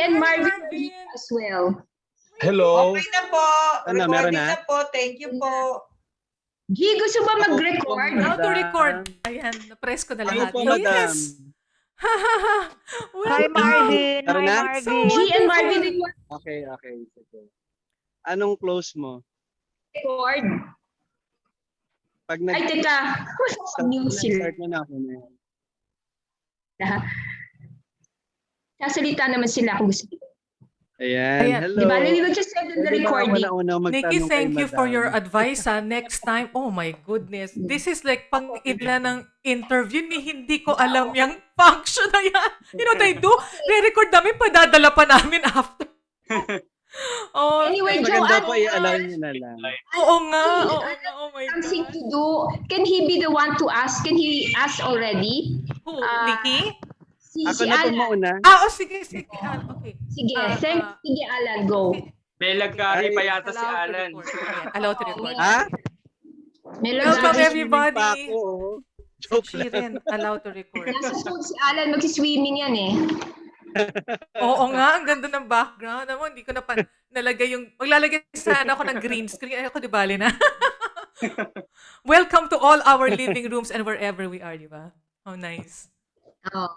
And Hi, Marvin Marvin. as well. Hello. Okay na po. Ano, meron Recording na? na po. Thank you po. G, gusto ba mag-record? How to record? Ayan, na-press ko na Ako lahat. po, madam. Yes! Hi, Marvin. Tara Hi, na? So Marvin. G and wonderful. Marvin record. Okay. Sige. Anong close mo? Pag Ay, teka. New sila. start mo na ako na yan. Sasalita naman sila kung gusto. Ayan. Hello. Di ba? We will just send them the Pwede ba ako recording. na unang magtanong Nikki, thank kay you for madam? your advice. Next time, oh my goodness. This is like pang idla ng interview ni hindi ko alam yung function na yan. You know what I do? Re-record namin, padadala pa namin after. Oh, Anyway, Maganda Joanne, po, i-allow niyo na lang. oo nga. Oh my something God. to do. Can he be the one to ask? Can he ask already? Who? Nikki? Ako Si na po Alan. mauna. Sige. Okay. Sige, sige Alan, go. May lagari pa yata si Allow to Alan. record. Ayan, allow to record. Ha? May Welcome lagay. everybody. Pa ako, oh. Si Joke lang. Chiren, allow to record. Nasa school si Alan, magsiswimming yan eh. Oo nga, ang ganda ng background. Alam mo, hindi ko na nalagay yung... Maglalagay sana ako ng green screen. Ay, ako, di bali na. Welcome to all our living rooms and wherever we are, di ba? How nice. Oh,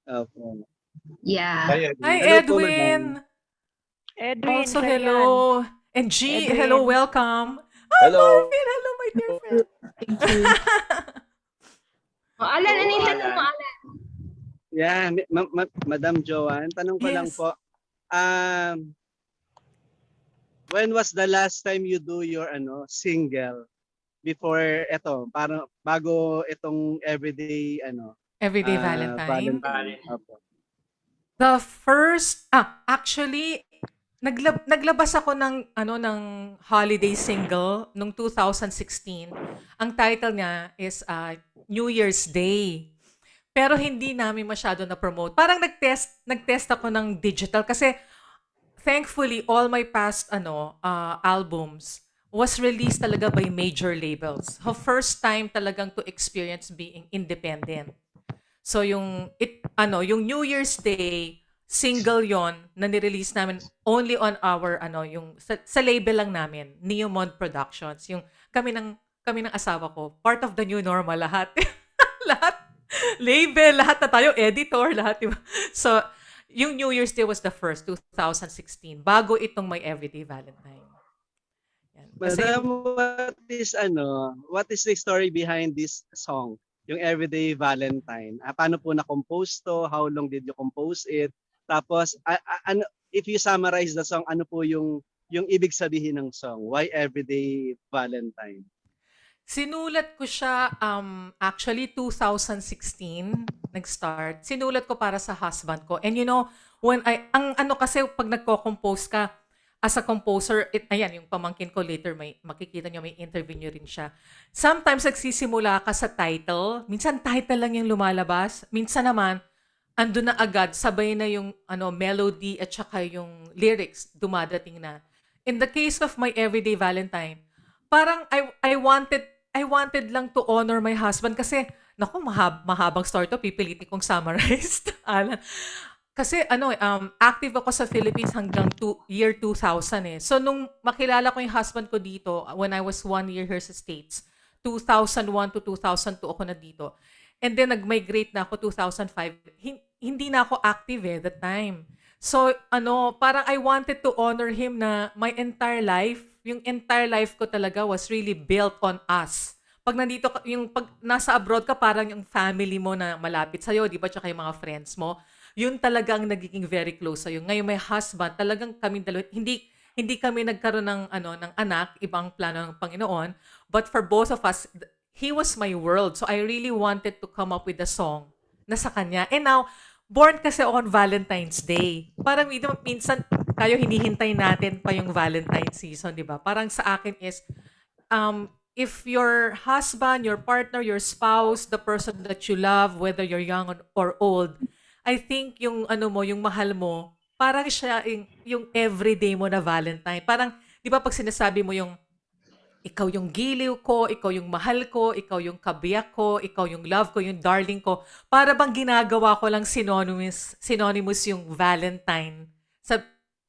Opo. yeah. Hi, Hello po, Edwin. Edwin, Also, siya yan. hello. And G, Edwin. hello, welcome. Hello. Marvin, hello, my dear friend. Oh, Alan, ano yung tanong mo, Alan? Yeah, Madam Joanne, tanong ko lang Yes. po. When was the last time you do your single before parang bago itong everyday Everyday Valentine. Valentine. Opo. The first, actually, naglabas ako ng holiday single nung 2016. Ang title niya is New Year's Day. Pero hindi namin masyado na-promote. Parang nag-test ako ng digital kasi thankfully all my past albums was released talaga by major labels. First time talagang to experience being independent. So yung New Year's Day single yon na nirelease namin only on our yung sa label lang namin, Neomod Productions. Yung kami ng asawa ko, part of the new normal lahat. Lahat label, lahat na tayo editor, lahat, diba? So yung New Year's Day was the first 2016 bago itong My Everyday Valentine. Yan. Kasi Madam, what is the story behind this song? Yung Everyday Valentine. Paano po na-compose to? How long did you compose it? Tapos, if you summarize the song, ano po yung ibig sabihin ng song? Why Everyday Valentine? sinulat ko siya actually 2016 nag-start. Sinulat ko para sa husband ko. And you know, when kasi pag nagko-compose ka as a composer, ayan, yung pamangkin ko later, makikita nyo, may interview nyo rin siya. Sometimes nagsisimula ka sa title. Minsan title lang yung lumalabas. Minsan naman, andun na agad, sabay na yung melody at saka yung lyrics dumadating na. In the case of My Everyday Valentine, parang I wanted lang to honor my husband kasi naku, mahabang story to, pipilitin kong summarize. Kasi active ako sa Philippines hanggang year 2000 eh. So nung makilala ko yung husband ko dito, when I was 1 year here sa States, 2001 to 2002 ako na dito. And then nag-migrate na ako 2005. Hindi na ako active that time. So parang I wanted to honor him na my entire life, yung entire life ko talaga was really built on us. Pag nandito pag nasa abroad ka, parang yung family mo na malapit sa'yo, di ba? Tsaka yung mga friends mo, yun talagang nagiging very close sa'yo. Ngayon may husband, talagang kami dalawa, hindi kami nagkaroon ng anak, ibang plano ng Panginoon. But for both of us, he was my world. So I really wanted to come up with a song na sa kanya. And now, born kasi on Valentine's Day. Parang minsan tayo hinihintay natin pa yung Valentine season, di ba? Parang sa akin is, if your husband, your partner, your spouse, the person that you love, whether you're young or old, I think yung yung mahal mo, parang siya yung everyday mo na Valentine. Parang, di ba pag sinasabi mo yung ikaw yung giliw ko, ikaw yung mahal ko, ikaw yung kabiyak ko, ikaw yung love ko, yung darling ko. Para bang ginagawa ko lang synonymous yung Valentine sa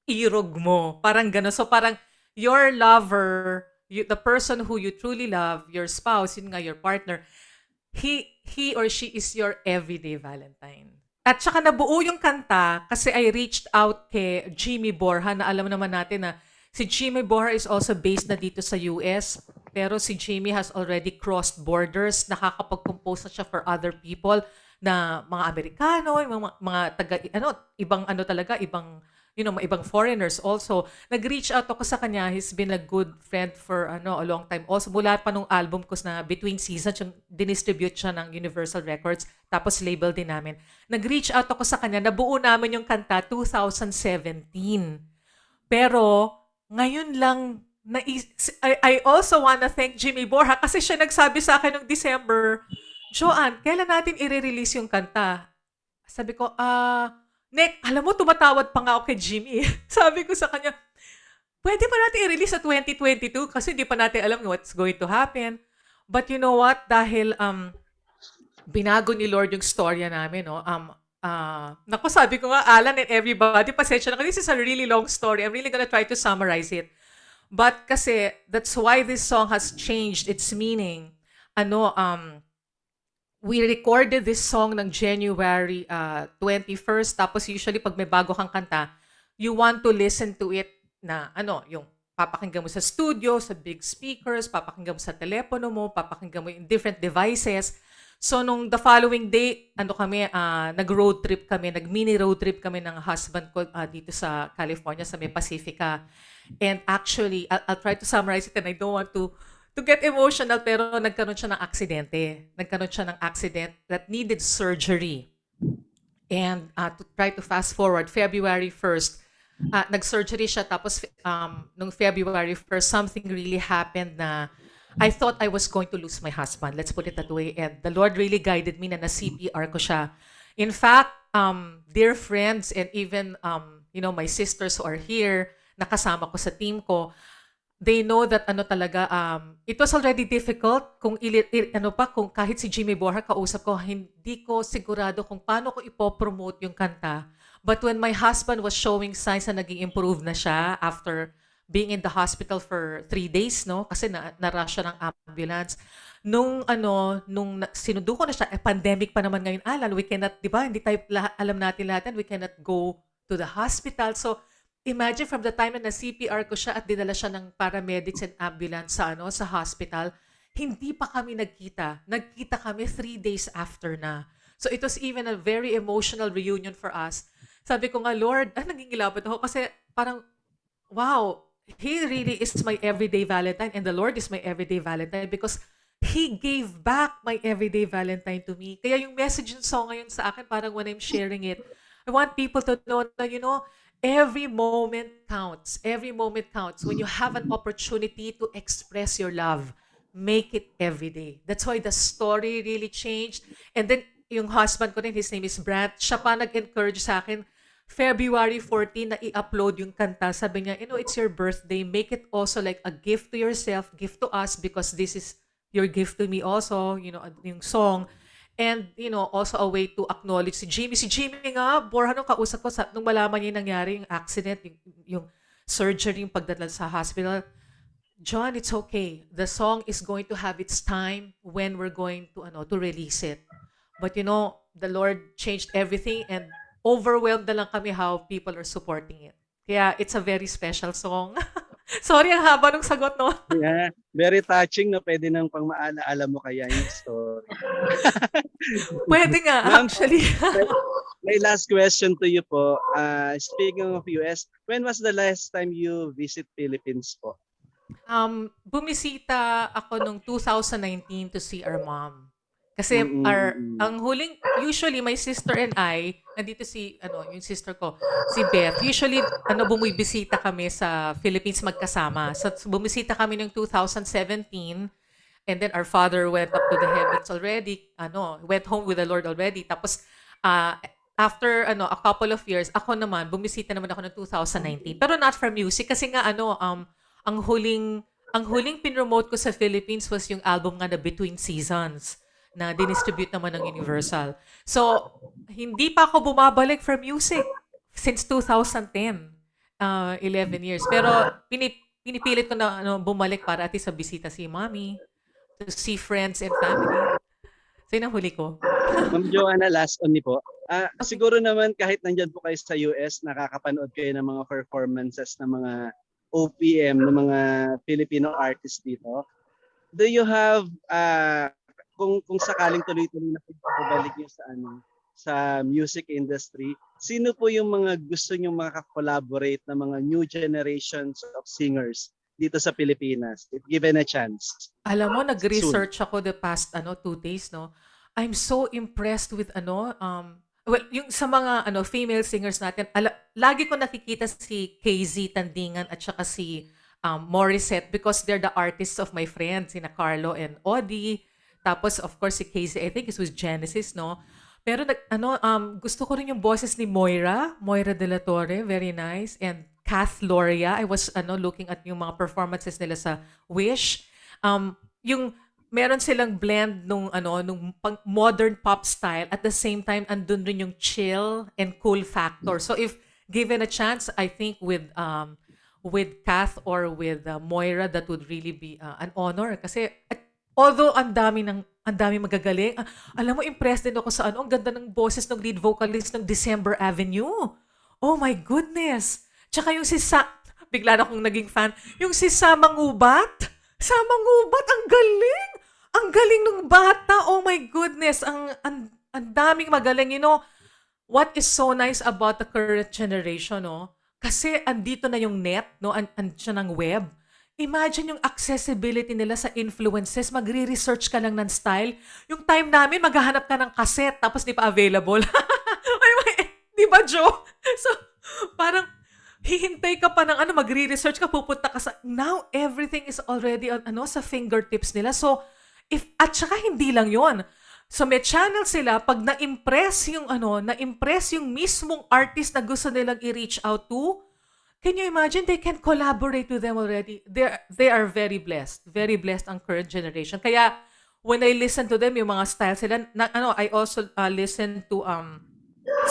irog mo. Parang gano'n. So parang your lover, the person who you truly love, your spouse, yun nga, your partner, he or she is your everyday Valentine. At saka nabuo yung kanta kasi I reached out kay Jimmy Borja na alam naman natin na si Jimmy Borja is also based na dito sa US. Pero si Jimmy has already crossed borders. Nakakapag-compose na siya for other people na mga Amerikano, yung mga taga, ibang talaga, ibang, mga ibang foreigners also. Nag-reach out ako sa kanya. He's been a good friend for a long time. Also, mula pa nung album ko na Between Seasons, yung dinistribute siya ng Universal Records, tapos label din namin. Nag-reach out ako sa kanya. Nabuo namin yung kanta 2017. Pero, ngayon lang, I also wanna thank Jimmy Borja kasi siya nagsabi sa akin noong December, Joanne, kailan natin i-release yung kanta? Sabi ko, Nick, alam mo, tumatawad pa nga ako kay Jimmy. Sabi ko sa kanya, pwede pa natin i-release sa 2022 kasi hindi pa natin alam what's going to happen. But you know what? Dahil binago ni Lord yung storya namin, no? Naku, sabi ko nga, Alan and everybody, pasensya na. This is a really long story. I'm really gonna try to summarize it. But kasi, that's why this song has changed its meaning. We recorded this song ng January 21st. Tapos usually pag may bago kang kanta, you want to listen to it na yung papakinggan mo sa studio, sa big speakers, papakinggan mo sa telepono mo, papakinggan mo in different devices. So nung the following day, nag-road trip kami, nag-mini road trip kami ng husband ko dito sa California, sa may Pacifica. And actually, I'll try to summarize it and I don't want to get emotional, pero nagkaroon siya ng aksidente. Nagkaroon siya ng accident that needed surgery. And to try to fast forward, February 1st, nag-surgery siya. Tapos nung February 1st, something really happened na I thought I was going to lose my husband. Let's put it that way. And the Lord really guided me na na-CPR ko siya. In fact, dear friends and even my sisters who are here, nakasama ko sa team ko, they know that it was already difficult kung kahit si Jimmy Borja kausap ko, hindi ko sigurado kung paano ko ipopromote yung kanta. But when my husband was showing signs na naging improve na siya after being in the hospital for 3 days, no? Kasi na-rush siya ng ambulance. Nung sinundo ko na siya, pandemic pa naman ngayon, Alan, we cannot, di ba? Hindi tayo alam natin lahat, we cannot go to the hospital. So, imagine from the time na CPR ko siya at dinala siya ng paramedics and ambulance sa hospital, hindi pa kami nagkita. Nagkita kami 3 days after na. So it was even a very emotional reunion for us. Sabi ko nga, Lord, nagingilabot ako kasi parang, wow, He really is my everyday Valentine and the Lord is my everyday Valentine because He gave back my everyday Valentine to me. Kaya yung message ng song ngayon sa akin, parang when I'm sharing it, I want people to know na, every moment counts. Every moment counts. When you have an opportunity to express your love, make it every day. That's why the story really changed. And then, yung husband ko rin, his name is Brant, siya pa nag-encourage sa akin, February 14 na i-upload yung kanta. Sabi niya, it's your birthday. Make it also like a gift to yourself, gift to us, because this is your gift to me also, yung song. And, also a way to acknowledge si Jimmy. Si Jimmy nga, Borja, nung kausap ko, nung malaman niya nangyari yung accident, yung surgery, yung pagdadala sa hospital, John, it's okay. The song is going to have its time when we're going to release it. But, the Lord changed everything and overwhelmed na lang kami how people are supporting it. Kaya, it's a very special song. Sorry, ang haba ng sagot, no? Yeah, very touching, no? Pwede nang pang maalaala mo kaya yung story. Pwede nga, actually. My last question to you po. Speaking of US, when was the last time you visit Philippines po? Bumisita ako nung 2019 to see our mom. Kasi ang huling, usually my sister and I, nandito yung sister ko, si Beth, usually bumibisita kami sa Philippines magkasama. So bumisita kami noong 2017 and then our father went up to the heavens already, went home with the Lord already. Tapos after a couple of years, ako naman, bumisita naman ako noong 2019. Pero not for music kasi nga ang huling ang huling pinromote ko sa Philippines was yung album nga na Between Seasons na dinistribute naman ng Universal. So, hindi pa ako bumabalik for music since 2010. 11 years. Pero pinipilit ko na bumalik para at least sa bisita si mommy, to see friends and family. So, yun ang huli ko. Ma'am Joanna, last only po. Okay. Siguro naman kahit nandyan po kayo sa US, nakakapanood kayo ng mga performances ng mga OPM, ng mga Filipino artists dito. Do you have, kung sakaling tuloy-tuloy na pagbabalik niyo sa sa music industry, sino po yung mga gusto niyo maka-collaborate na mga new generations of singers dito sa Pilipinas, if given a chance? Alam mo, nag-research ako the past 2 days, no. I'm so impressed with well, yung sa mga female singers natin, lagi ko nakikita si KZ Tandingan at saka si Morissette because they're the artists of my friends, sina Carlo and Audie. Tapos of course si KZ, I think it was Genesis, no. Pero gusto ko rin yung boses ni Moira de la Torre, very nice, and Kath Loria. I was looking at yung mga performances nila sa Wish. Yung meron silang blend nung modern pop style, at the same time andun rin yung chill and cool factor. So if given a chance, I think with Kath or with Moira, that would really be an honor kasi although ang dami magagaling, alam mo, impressed din ako sa ang ganda ng boses ng lead vocalist ng December Avenue. Oh my goodness. Tsaka yung bigla na akong naging fan, yung si Samangubat, ang galing! Ang galing ng bata! Oh my goodness! Ang daming magaling. You know, what is so nice about the current generation, no? Kasi andito na yung net, no? Andiyan ang web. Imagine yung accessibility nila sa influences. Magre-research ka lang ng style. Yung time namin, maghahanap ka ng cassette, tapos di pa available. Di ba, Jo? So, parang, hihintay ka pa ng magre-research ka, pupunta ka sa, now everything is already on, sa fingertips nila. So, at saka hindi lang yon. So, may channel sila, pag na-impress yung mismong artist na gusto nilang i-reach out to, can you imagine, they can collaborate with them already. They are very blessed ang current generation. Kaya, when I listen to them, yung mga style sila, I also listen to,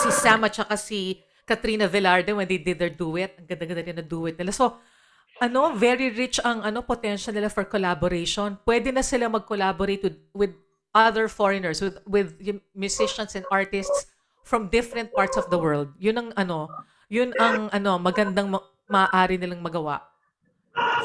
si Sam at saka si Katrina Velarde when they did their duet. Ang ganda-ganda din na duet nila. So, very rich ang potential nila for collaboration. Pwede na sila mag-collaborate with other foreigners, with musicians and artists from different parts of the world. Yun ang magandang maaari nilang magawa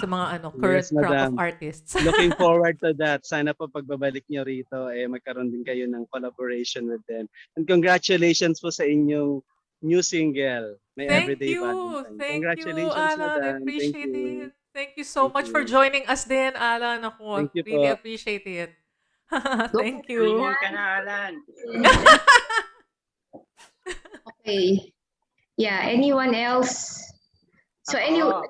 sa mga current Yes, crop of madam. artists. Looking forward to that. Sana po pagbabalik niyo rito, magkaroon din kayo ng collaboration with them. And congratulations po sa inyong new single, My Thank Everyday you. Valentine. Thank you, Congratulations, Alan. I madam. Thank appreciate you. it. Thank you so Thank much for you. joining us din, Alan. Ako, Thank you really po. appreciate it. Go Thank for you. Tingin ka na, Alan. Okay. Yeah, anyone else? So Ako.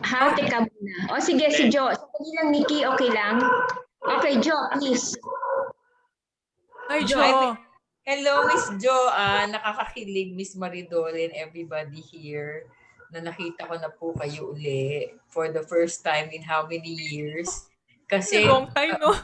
hati ka muna. O sige, si Jo. Sandali lang, Nikki, okay lang? Okay, Jo, please. Hi, Jo, Jo. Hello, Miss Jo. Nakakakilig, Miss Maridol and everybody here na nakita ko na po kayo uli for the first time in how many years. Kasi Long time, no?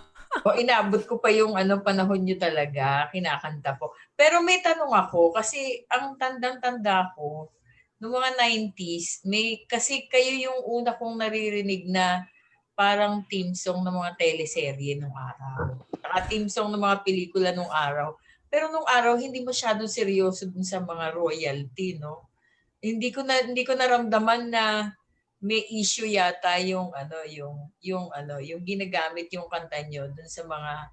inabot ko pa yung panahon nyo talaga, kinakanta po. Pero may tanong ako kasi ang tandang-tanda ko noong mga 90s, kasi kayo yung una kong naririnig na parang theme song ng mga teleserye nung araw. Saka theme song ng mga pelikula nung araw. Pero nung araw hindi masyadong seryoso dun sa mga royalty, no? Hindi ko naramdaman na may issue yata yung ginagamit yung kanta nyo dun sa mga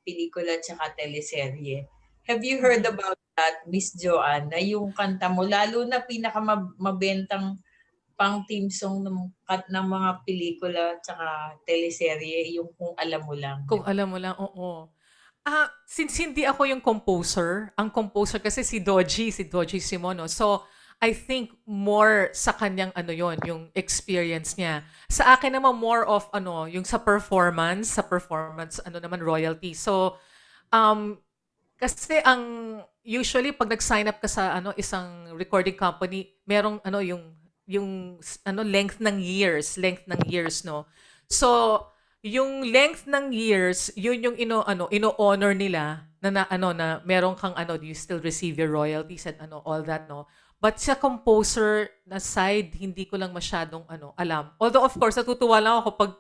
pelikula at saka teleserye. Have you heard about that, Miss Joanne, na yung kanta mo, lalo na pinakamabentang pang theme song ng mga pelikula at saka teleserye, yung Kung Alam Mo Lang. Kung alam mo lang, oo. Since hindi ako yung composer, ang composer kasi si Doji Simono. So, I think more sa kanyang yung experience niya. Sa akin naman more of yung sa performance naman royalty. So, kasi usually pag nag-sign up ka sa isang recording company, merong yung length ng years, no. So, yung length ng years, yun yung ino-honor nila na meron kang do you still receive your royalties and all that, no. But sa composer na side, hindi ko lang masyadong alam. Although of course, natutuwa lang ako pag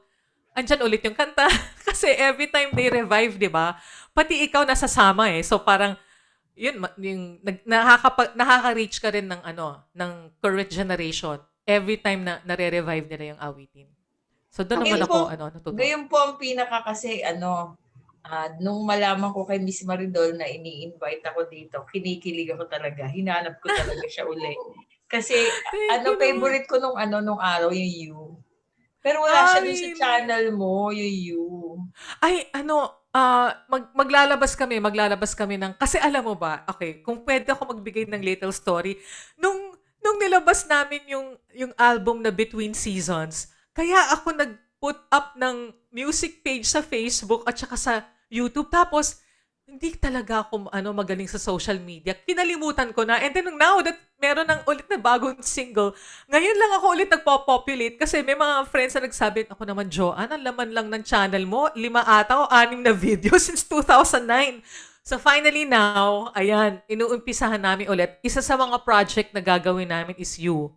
andyan ulit yung kanta. Kasi every time they revive, 'di ba? Pati ikaw nasasama eh. So parang yun yung nakaka-reach ka rin ng current generation every time na nare-revive nila yung awitin. So doon naman Ngayon ako po, natutuwa. Ngayon po ang pinaka kasi nung malaman ko kay Miss Maridol na ini-invite ako dito, kinikilig ako talaga. Hinanap ko talaga siya uli. Kasi Thank you, favorite ko nung araw yung You. Pero wala siya dun sa Really? channel mo, yung You. Ay, maglalabas kami ng, kasi alam mo ba, okay, kung pwede ako magbigay ng little story, nung nilabas namin yung album na Between Seasons, kaya ako nag-put up ng music page sa Facebook at saka sa YouTube, tapos, hindi talaga ako magaling sa social media. Kinalimutan ko na. And then now that meron ng ulit na bagong single, ngayon lang ako ulit nagpo-populate kasi may mga friends na nagsabi, ako naman, Joanne, ang laman lang ng channel mo, 5 ata o 6 na video since 2009. So finally now, ayan, inuumpisahan namin ulit. Isa sa mga project na gagawin namin is You.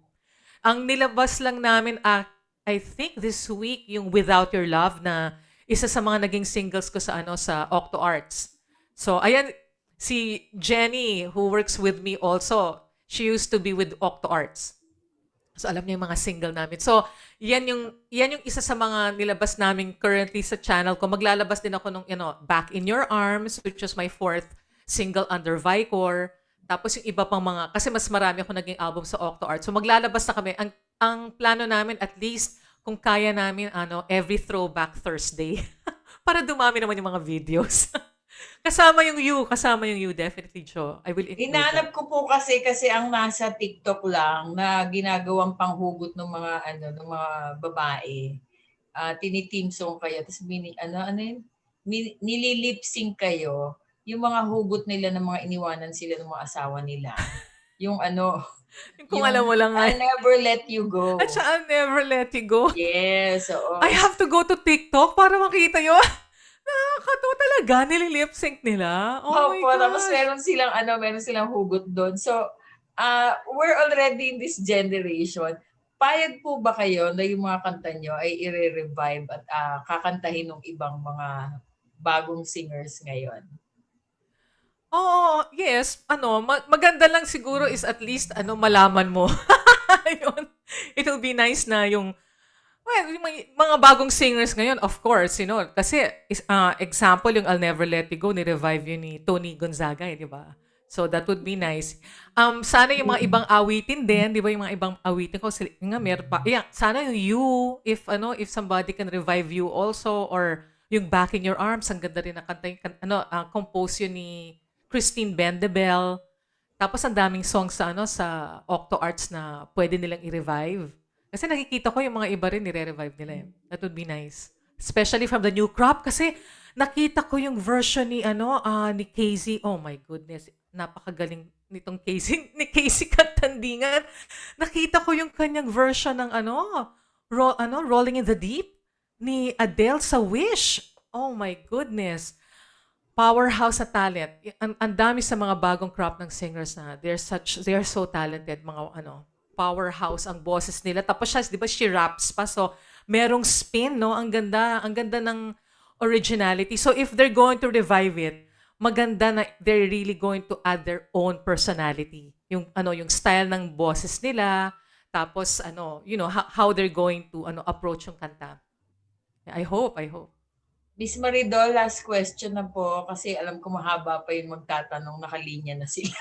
Ang nilabas lang namin, I think this week, yung Without Your Love na isa sa mga naging singles ko sa sa Octo Arts. So, ayan, si Jenny, who works with me also, she used to be with Octo Arts. So, alam niya yung mga single namin. So, yan yung isa sa mga nilabas namin currently sa channel ko. Maglalabas din ako nung, Back in Your Arms, which was my 4th single under Vicor. Tapos yung iba pang mga, kasi mas marami ako naging album sa Octo Arts. So, maglalabas na kami. Ang plano namin, at least, kung kaya namin, every Throwback Thursday. Para dumami naman yung mga videos. Kasama yung you, definitely, Jo. I will include Hinanap that. ko po kasi ang nasa TikTok lang na ginagawang panghugot ng mga ng mga babae. Tini-team song kayo tapos nililip-sync kayo yung mga hugot nila ng mga iniwanan sila ng mga asawa nila. Yung Kung alam mo lang I'll never let you go. At siya, I'll never let you go. Yes, oo. I have to go to TikTok para makita yun. Nakakatawa talaga, nililip sync nila. Oh my Opo, tapos gosh. meron silang hugot doon. So, we're already in this generation. Payag po ba kayo na yung mga kanta nyo ay i-revive at kakantahin ng ibang mga bagong singers ngayon? Oo, yes. Maganda lang siguro is at least, malaman mo. Yun. It will be nice na yung yung mga bagong singers ngayon, of course, kasi example, yung I'll Never Let You Go, ni-revive yun ni Tony Gonzaga, di ba? So that would be nice. Sana yung mga ibang awitin din, di ba, yung mga ibang awitin ko, meron pa. Yeah, sana yung You, if somebody can revive You also, or yung Back in Your Arms, ang ganda rin na kanta, compose yun ni Christine Bendebel. Tapos ang daming songs sa Octo Arts na pwede nilang i-revive. Kasi nakikita ko yung mga iba rin nire-revive nila. That would be nice. Especially from the new crop kasi nakita ko yung version ni ni Casey. Oh my goodness. Napakagaling nitong Casey, ni Casey Katandingan. Nakita ko yung kanyang version ng Rolling in the Deep ni Adele sa Wish. Oh my goodness. Powerhouse sa talent. Ang dami sa mga bagong crop ng singers na they are so talented, mga powerhouse ang boses nila. Tapos siya, di ba, she raps pa. So, merong spin, no? Ang ganda ng originality. So, if they're going to revive it, maganda na they're really going to add their own personality. Yung style ng boses nila, tapos how they're going to approach yung kanta. I hope. Miss Maridol, last question na po kasi alam ko mahaba pa yung magtatanong, nakalinya na sila.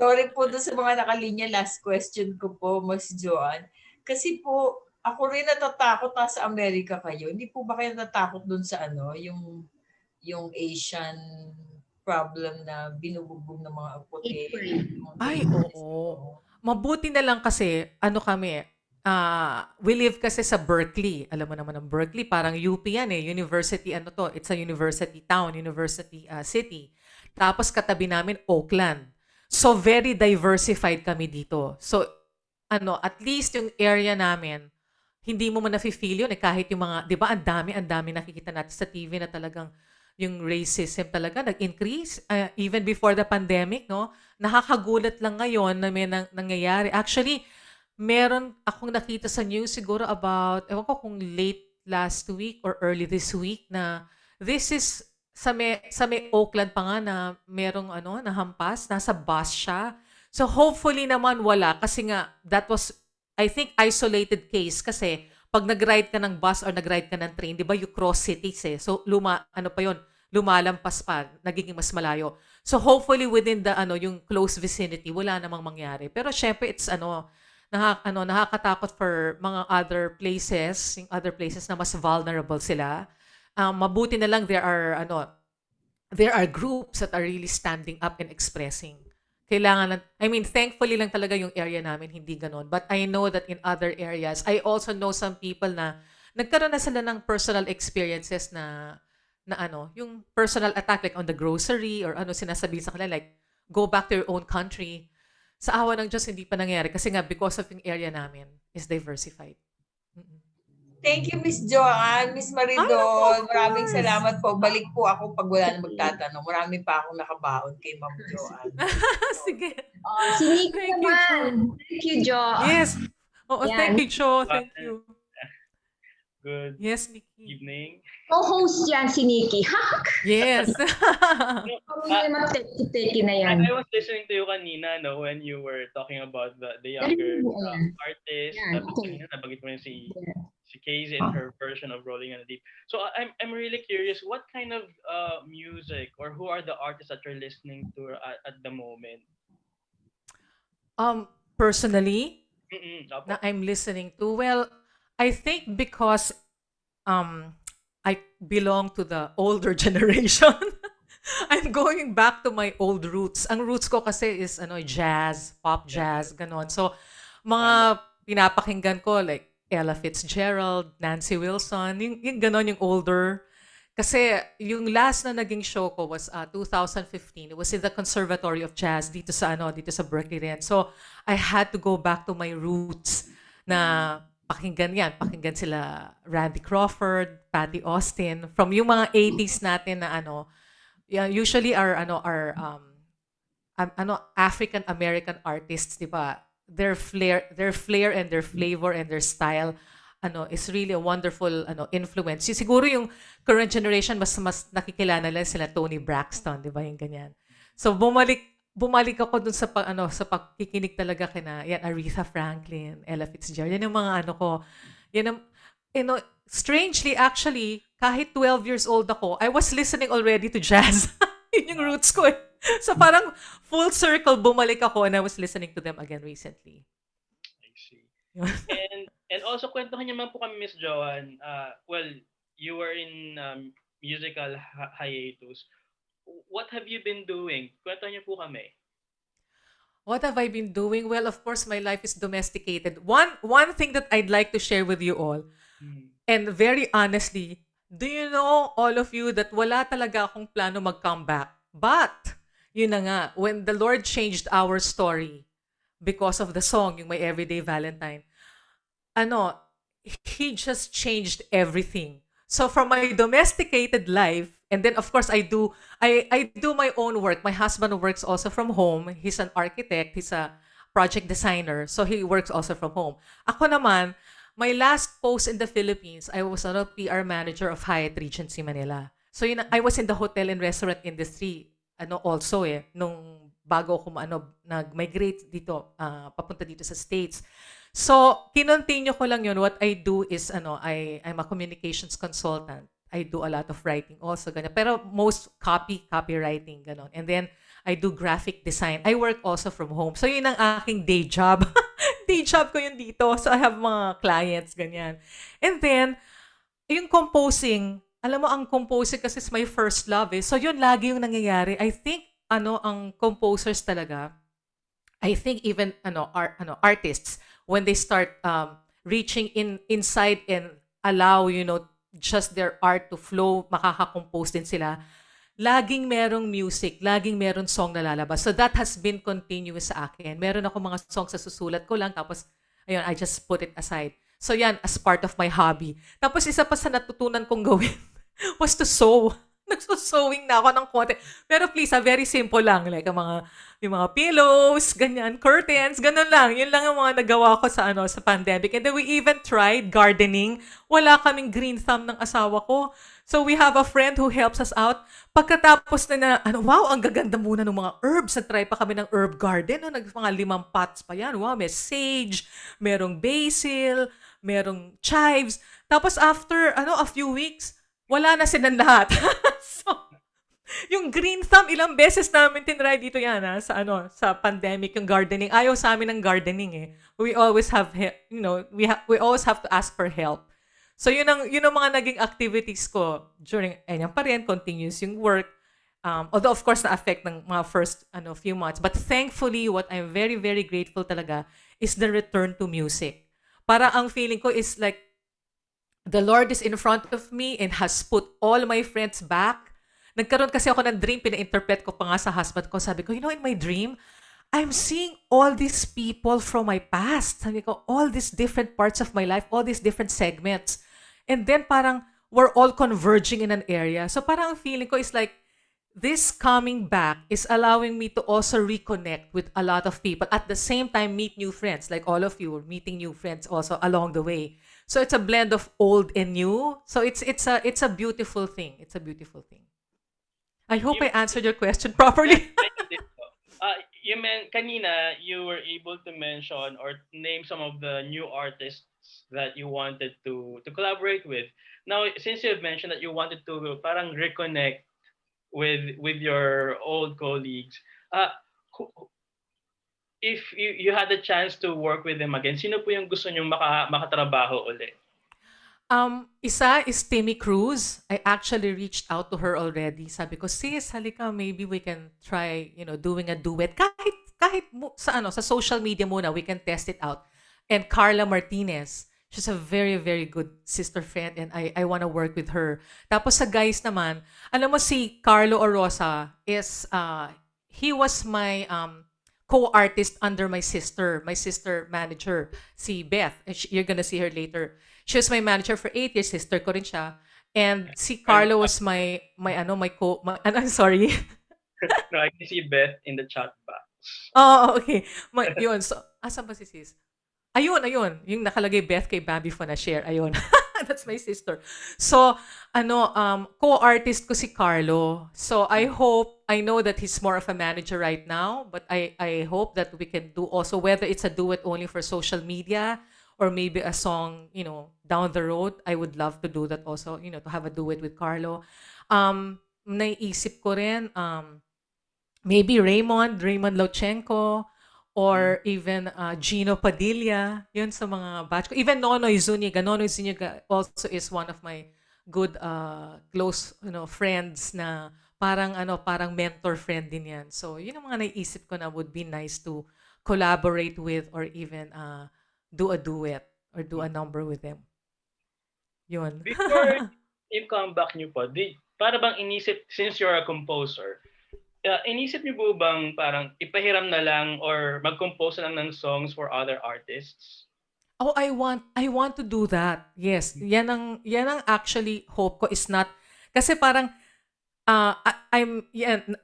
Sorry po doon sa mga nakalinya, last question ko po, Miss Joanne. Kasi po, ako rin natatakot sa Amerika kayo. Hindi po ba kayo natatakot doon sa yung Asian problem na binubugbog ng mga puti? Ay, oo. Mabuti na lang kasi, kami, we live kasi sa Berkeley. Alam mo naman ang Berkeley, parang UP yan eh. University, it's a university town, university city. Tapos katabi namin, Oakland. So, very diversified kami dito. So, at least yung area namin, hindi mo man nafe-feel yun eh, kahit yung mga, di ba, ang dami nakikita natin sa TV na talagang yung racism talaga nag-increase even before the pandemic, no? Nakakagulat lang ngayon na may nangyayari. Actually, meron akong nakita sa news siguro about, ewan ko kung late last week or early this week na this is sa may Oakland pa nga na merong nahampas, nasa bus siya. So hopefully naman wala kasi nga that was I think isolated case kasi pag nag-ride ka ng bus or nag-ride ka ng train, 'di ba you cross cities eh. So lumalampas pa, nagiging mas malayo. So hopefully within the yung close vicinity wala namang mangyari. Pero syempre it's nakakatakot for mga other places, yung other places na mas vulnerable sila. Mabuti na lang there are groups that are really standing up and expressing. Thankfully lang talaga yung area namin hindi ganon. But I know that in other areas, I also know some people na nagkaroon na sila ng personal experiences na yung personal attack like on the grocery or sinasabi sa kanila like go back to your own country. Sa awa ng Diyos hindi pa nangyari kasi nga because of yung area namin is diversified. Thank you, Miss Joanne, Miss Maridol. Maraming salamat po. Balik po ako pag wala na magtatanong. Marami pa akong nakabaon kay Ma'am Joanne. Sige. Si Nikki Thank you, naman. Thank you, Jo. Yes. Oo, Yan. thank you, Jo. Thank you. Good Yes, Nikki. evening. Co-host yan si Nikki. Yes. Kami na mateki-teki na yan. I was listening to you kanina, no, when you were talking about the younger artists. Yan, okay. Kanina nabanggit mo yun si Casey and her version of Rolling on the Deep. So I'm really curious, what kind of music or who are the artists that you're listening to at the moment? Personally, Opo. na I'm listening to, well, I think because I belong to the older generation. I'm going back to my old roots. Ang roots ko kasi is jazz, pop jazz, ganon. So, mga pinapakinggan ko like Ella Fitzgerald, Nancy Wilson, yung ganon, yung older. Kasi yung last na naging show ko was 2015. It was in the Conservatory of Jazz dito sa Berkeley rin. So, I had to go back to my roots na pakinggan sila Randy Crawford, Patty Austin, from yung mga 80s natin na usually our African American artists, 'di ba? Their flair and their flavor and their style is really a wonderful influence. Siguro yung current generation mas nakikilala nila sila Tony Braxton, 'di ba, yung ganyan. So bumalik ako dun sa pagkikinig talaga kina Aretha Franklin, Ella Fitzgerald. Yan yung mga ko. Yan ang, strangely actually, kahit 12 years old ako, I was listening already to jazz. Yun yung roots ko eh. So parang full circle bumalik ako and I was listening to them again recently. I see. and also kwentuhan niyo man po kami, Miss Joanne. Well, you were in musical hiatus. What have you been doing? Kwentuhan niyo po kami. What have I been doing? Well, of course, my life is domesticated. One thing that I'd like to share with you all, and very honestly, do you know, all of you, that wala talaga akong plano mag-comeback. But, yun na nga, when the Lord changed our story because of the song, yung My Everyday Valentine, He just changed everything. So from my domesticated life, and then of course I do my own work. My husband works also from home. He's an architect. He's a project designer. So he works also from home. Ako naman, my last post in the Philippines, I was a PR manager of Hyatt Regency Manila. So I was in the hotel and restaurant industry also nung bago ako nag-migrate dito papunta dito sa States. So, kinontinue ko lang yun. What I do is, I'm a communications consultant. I do a lot of writing also, ganyan. Pero most copywriting, ganon. And then, I do graphic design. I work also from home. So, yun ang aking day job. Day job ko yun dito. So, I have mga clients, ganyan. And then, yung composing, alam mo, ang composing kasi is my first love eh. So, yun lagi yung nangyayari. I think, ang composers talaga, I think even artists, when they start reaching inside and allow, just their art to flow, makaka-compose din sila, laging merong music, laging merong song na lalabas. So that has been continuous sa akin. Meron ako mga songs sa susulat ko lang, tapos Ayun, I just put it aside. So yan, as part of my hobby. Tapos isa pa sa natutunan kong gawin was to sew. Nagsusewing na ako ng konti. Pero please, very simple lang. Like, yung mga pillows, ganyan, curtains, ganun lang. Yun lang ang mga nagawa ko sa pandemic. And then we even tried gardening. Wala kaming green thumb ng asawa ko. So we have a friend who helps us out. Pagkatapos wow, ang gaganda muna ng mga herbs. Nag-try pa kami ng herb garden. No? Mga 5 pots pa yan. Wow, may sage, merong basil, merong chives. Tapos after, a few weeks, wala na silang lahat. So, yung green thumb, ilang beses namin tinry dito yan, sa pandemic, yung gardening. Ayaw sa amin ng gardening eh. We always have, we always have to ask for help. So, yun ang mga naging activities ko during, yan pa rin, continuous yung work. Although, of course, na-affect ng mga first few months. But thankfully, what I'm very, very grateful talaga is the return to music. Para ang feeling ko is like, the Lord is in front of me and has put all my friends back. Nagkaroon kasi ako ng dream, pina-interpret ko pa nga sa husband ko. Sabi ko, in my dream, I'm seeing all these people from my past. Sabi ko, all these different parts of my life, all these different segments. And then parang we're all converging in an area. So parang ang feeling ko is like, this coming back is allowing me to also reconnect with a lot of people. At the same time, meet new friends. Like all of you, meeting new friends also along the way. So it's a blend of old and new. So it's a beautiful thing. It's a beautiful thing. I hope I answered your question properly. Kanina, you were able to mention or name some of the new artists that you wanted to collaborate with. Now, since you've mentioned that you wanted to parang reconnect with your old colleagues, if you had the chance to work with them again, sino po yung gusto nyong makatrabaho ulit? Isa is Timmy Cruz. I actually reached out to her already. Sabi ko, sis, halika, maybe we can try, doing a duet. Kahit sa social media muna, we can test it out. And Carla Martinez, she's a very, very good sister friend and I want to work with her. Tapos sa guys naman, alam mo si Carlo Orosa is, he was my co-artist under my sister manager, si Beth. You're gonna see her later. She was my manager for 8 years, sister ko rin siya. And si Carlo was I'm sorry. No, I can see Beth in the chat box. Oh, okay. Yun. So, asan ba si sis? Ayun. Yung nakalagay Beth kay Bambi for na share. Ayun. That's my sister. So, co-artist ko si Carlo. So, I know that he's more of a manager right now, but I hope that we can do also, whether it's a duet only for social media or maybe a song, down the road, I would love to do that also, to have a duet with Carlo. Naiisip ko rin, maybe Raymond Lochenko, or even Gino Padilla, yun sa mga batch ko. Even Nonoy Zuniga. Nonoy Zuniga also is one of my good close friends na parang mentor friend din yan. So yun ang mga naiisip ko na would be nice to collaborate with or even do a duet or do a number with them. Yun. Before yung comeback niyo po, para bang inisip, since you're a composer, inisip niyo po bang parang ipahiram na lang or mag-compose na lang ng songs for other artists? Oh, I want to do that. Yes. Yan ang actually hope ko is not kasi parang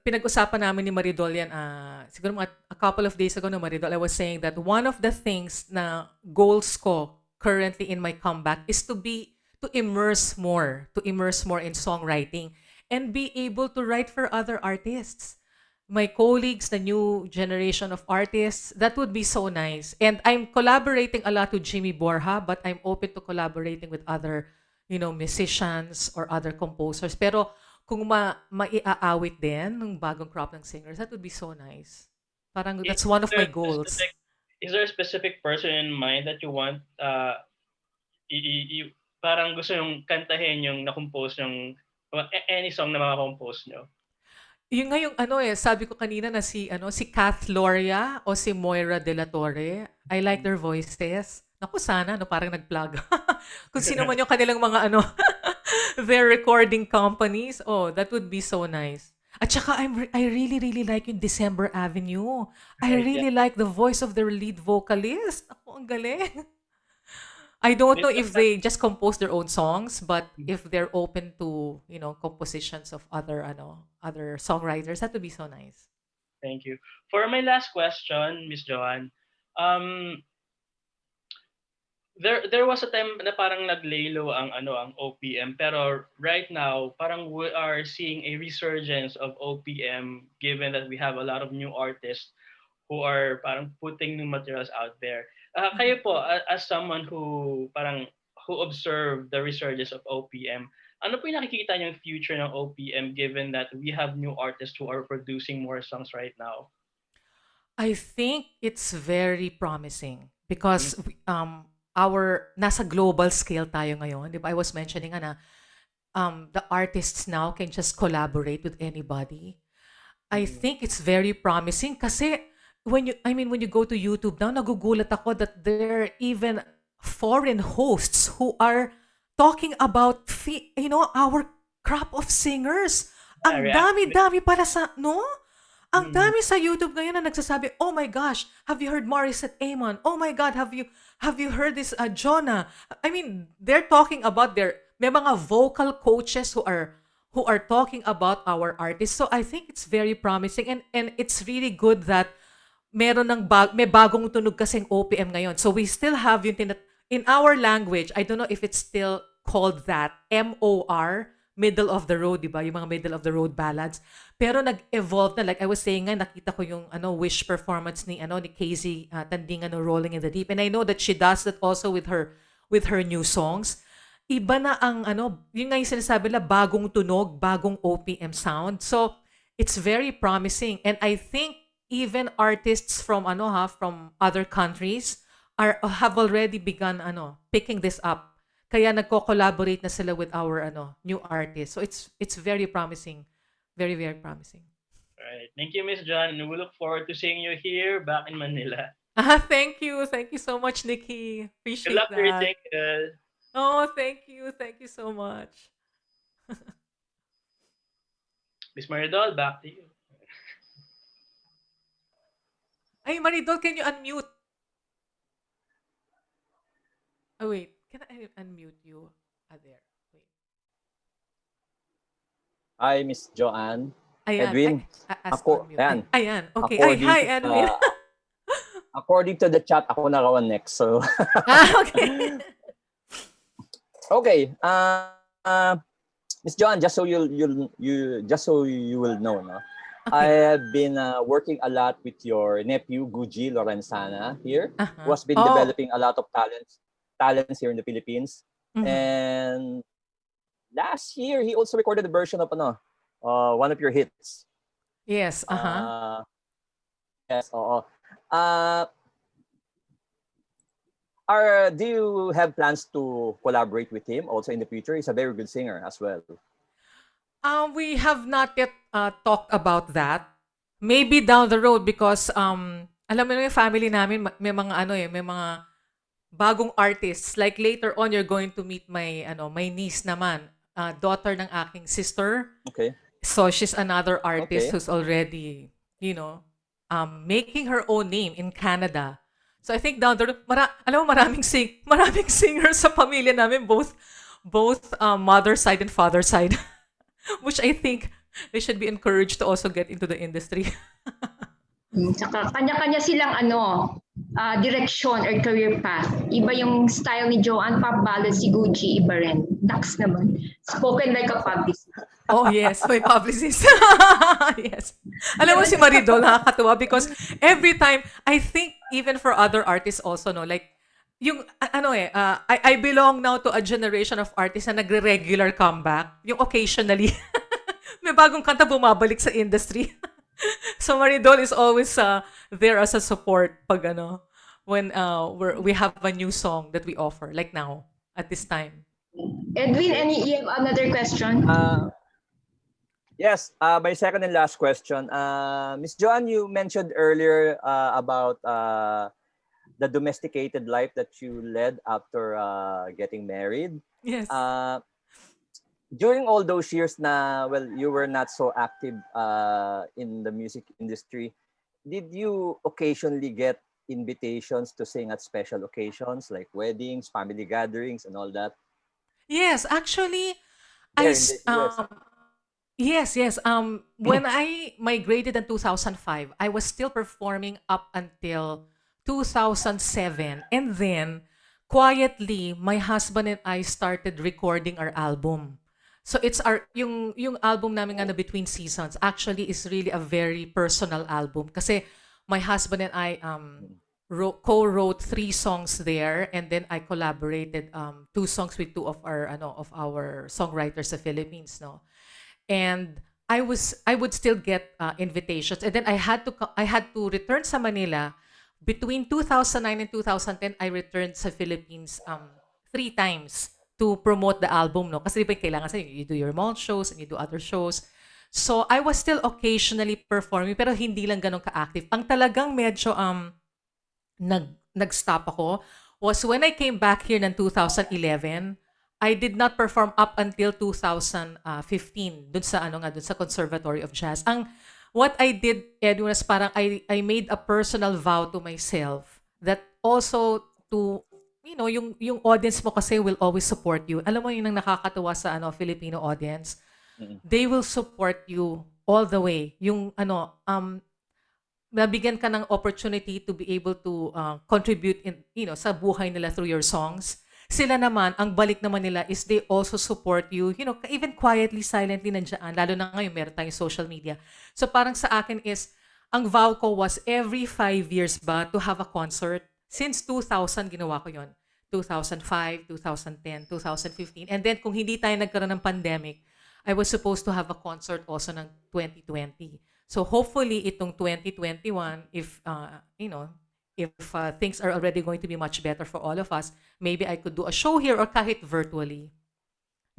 pinag-usapan namin ni Maridol yan siguro a couple of days ago na Maridol, I was saying that one of the things na goals ko currently in my comeback is to immerse more in songwriting and be able to write for other artists. My colleagues, the new generation of artists, that would be so nice. And I'm collaborating a lot with Jimmy Borja, but I'm open to collaborating with other, musicians or other composers. Pero kung maiaawit din ng bagong crop ng singers, that would be so nice. Parang that's one of my goals. Is there a specific person in mind that you want, parang gusto yung kantahin yung na-compose yung any song na makakompose nyo? Yung ngayong sabi ko kanina na si Kath Loria o si Moira de la Torre. I like their voices. Naku, sana, parang nag-plug. Kung sino man yung kanilang mga their recording companies, that would be so nice. At saka, I really, really like yung December Avenue. I really like the voice of their lead vocalist. Ako, ang galing. I don't know Miss if they just compose their own songs, but if they're open to, compositions of other songwriters, that would be so nice. Thank you. For my last question, Miss Joanne, um, there was a time na parang naglaylo ang OPM, pero right now parang we are seeing a resurgence of OPM given that we have a lot of new artists who are parang putting new materials out there. Kayo po as someone who parang who observed the resurgence of OPM, ano po yung nakikita niyong future ng OPM given that we have new artists who are producing more songs right now? I think it's very promising because our nasa global scale tayo ngayon, 'di ba? I was mentioning na the artists now can just collaborate with anybody. I think it's very promising kasi when you go to YouTube now, nagugulat ako that there are even foreign hosts who are talking about our crop of singers. Ang React. dami-dami para sa, no? Ang Mm. dami sa YouTube ngayon na nagsasabi, "Oh my gosh, have you heard Morissette Amon? Oh my God, have you heard this Jonah?" I mean, they're talking about may mga vocal coaches who are talking about our artists. So I think it's very promising and it's really good that may bagong tunog kasing OPM ngayon. So we still have in our language, I don't know if it's still called that, MOR, middle of the road, di ba? Yung mga middle of the road ballads. Pero nag-evolve na. Like I was saying nga, nakita ko yung Wish performance ni Casey Tandingan, Rolling in the Deep. And I know that she does that also with her new songs. Iba na ang yun nga yung sinasabi nila, bagong tunog, bagong OPM sound. So, it's very promising. And I think even artists from from other countries have already begun picking this up. Kaya nagko-collaborate na sila with our new artists. So it's very promising. Very, very promising. Right. Thank you, Miss John. And we look forward to seeing you here back in Manila. Thank you. Thank you so much, Nikki. Good Appreciate luck to your that. single. Oh, thank you. Thank you so much. Miss Maridol, back to you. Ay, Maridol, can you unmute? Oh, wait. Can I unmute you? There. Wait. Hi, Miss Joanne. Ayan. Edwin, Ask ako, unmute. ayan. Ayan. Okay. Ay, According hi, to, Edwin. according to the chat, ako nakawan next. So, Okay. okay. Miss Joanne, just so you will know, no? I have been working a lot with your nephew Guji Lorenzana here, who has been developing a lot of talents here in the Philippines. And last year, he also recorded a version of one of your hits. Yes. Yes. Do you have plans to collaborate with him also in the future? He's a very good singer as well. We have not yet talked about that. Maybe down the road because alam mo yung family namin may mga may mga bagong artists. Like later on you're going to meet my niece naman, daughter ng aking sister. Okay. So she's another artist Okay. who's already, making her own name in Canada. So I think down the road, alam mo maraming singers sa pamilya namin, both mother side and father side. Which I think they should be encouraged to also get into the industry. Tsaka kanya-kanya silang direction or career path. Iba yung style ni Joanne, pop ballad, si Gucci, iba rin. Dax naman. Spoken like a publicist. Oh yes, may publicist. Yes. Alam mo si Maridol, nakakatuwa because every time, I think even for other artists also, no, like, yung, I belong now to a generation of artists na nagre-regular comeback. Yung occasionally, may bagong kanta bumabalik sa industry. So Maridol is always there as a support pag when we have a new song that we offer, like now, at this time. Edwin, you have another question? Yes, my second and last question. Miss Joanne, you mentioned earlier about the domesticated life that you led after getting married. Yes. During all those years you were not so active in the music industry, did you occasionally get invitations to sing at special occasions like weddings, family gatherings, and all that? Yes, actually, There in the US. yes. When I migrated in 2005, I was still performing up until 2007. And then, quietly, my husband and I started recording our album. So it's yung album namin na Between Seasons actually is really a very personal album kasi my husband and I co-wrote 3 songs there, and then I collaborated 2 songs with 2 of our songwriters sa Philippines, no. And I would still get invitations, and then I had to return sa Manila between 2009 and 2010. I returned sa Philippines 3 times to promote the album, no, kasi di ba kailangan sa you do your mall shows and you do other shows. So I was still occasionally performing pero hindi lang ganun ka-active. Ang talagang medyo nag-stop ako was when I came back here ng 2011. I did not perform up until 2015 dun sa Conservatory of Jazz. What I did, Edwin, was parang I made a personal vow to myself that also to yung audience mo kasi will always support you. Alam mo yung nakakatuwa sa Filipino audience. They will support you all the way. Yung nabigyan ka ng opportunity to be able to contribute sa buhay nila through your songs. Sila naman, ang balik naman nila is they also support you, even quietly, silently nandiyan. Lalo na ngayon, meron tayong social media. So parang sa akin is, ang vow ko was every 5 years ba to have a concert. Since 2000, ginawa ko yon. 2005, 2010, 2015. And then kung hindi tayo nagkaroon ng pandemic, I was supposed to have a concert also ng 2020. So hopefully itong 2021, if things are already going to be much better for all of us, maybe I could do a show here or kahit virtually.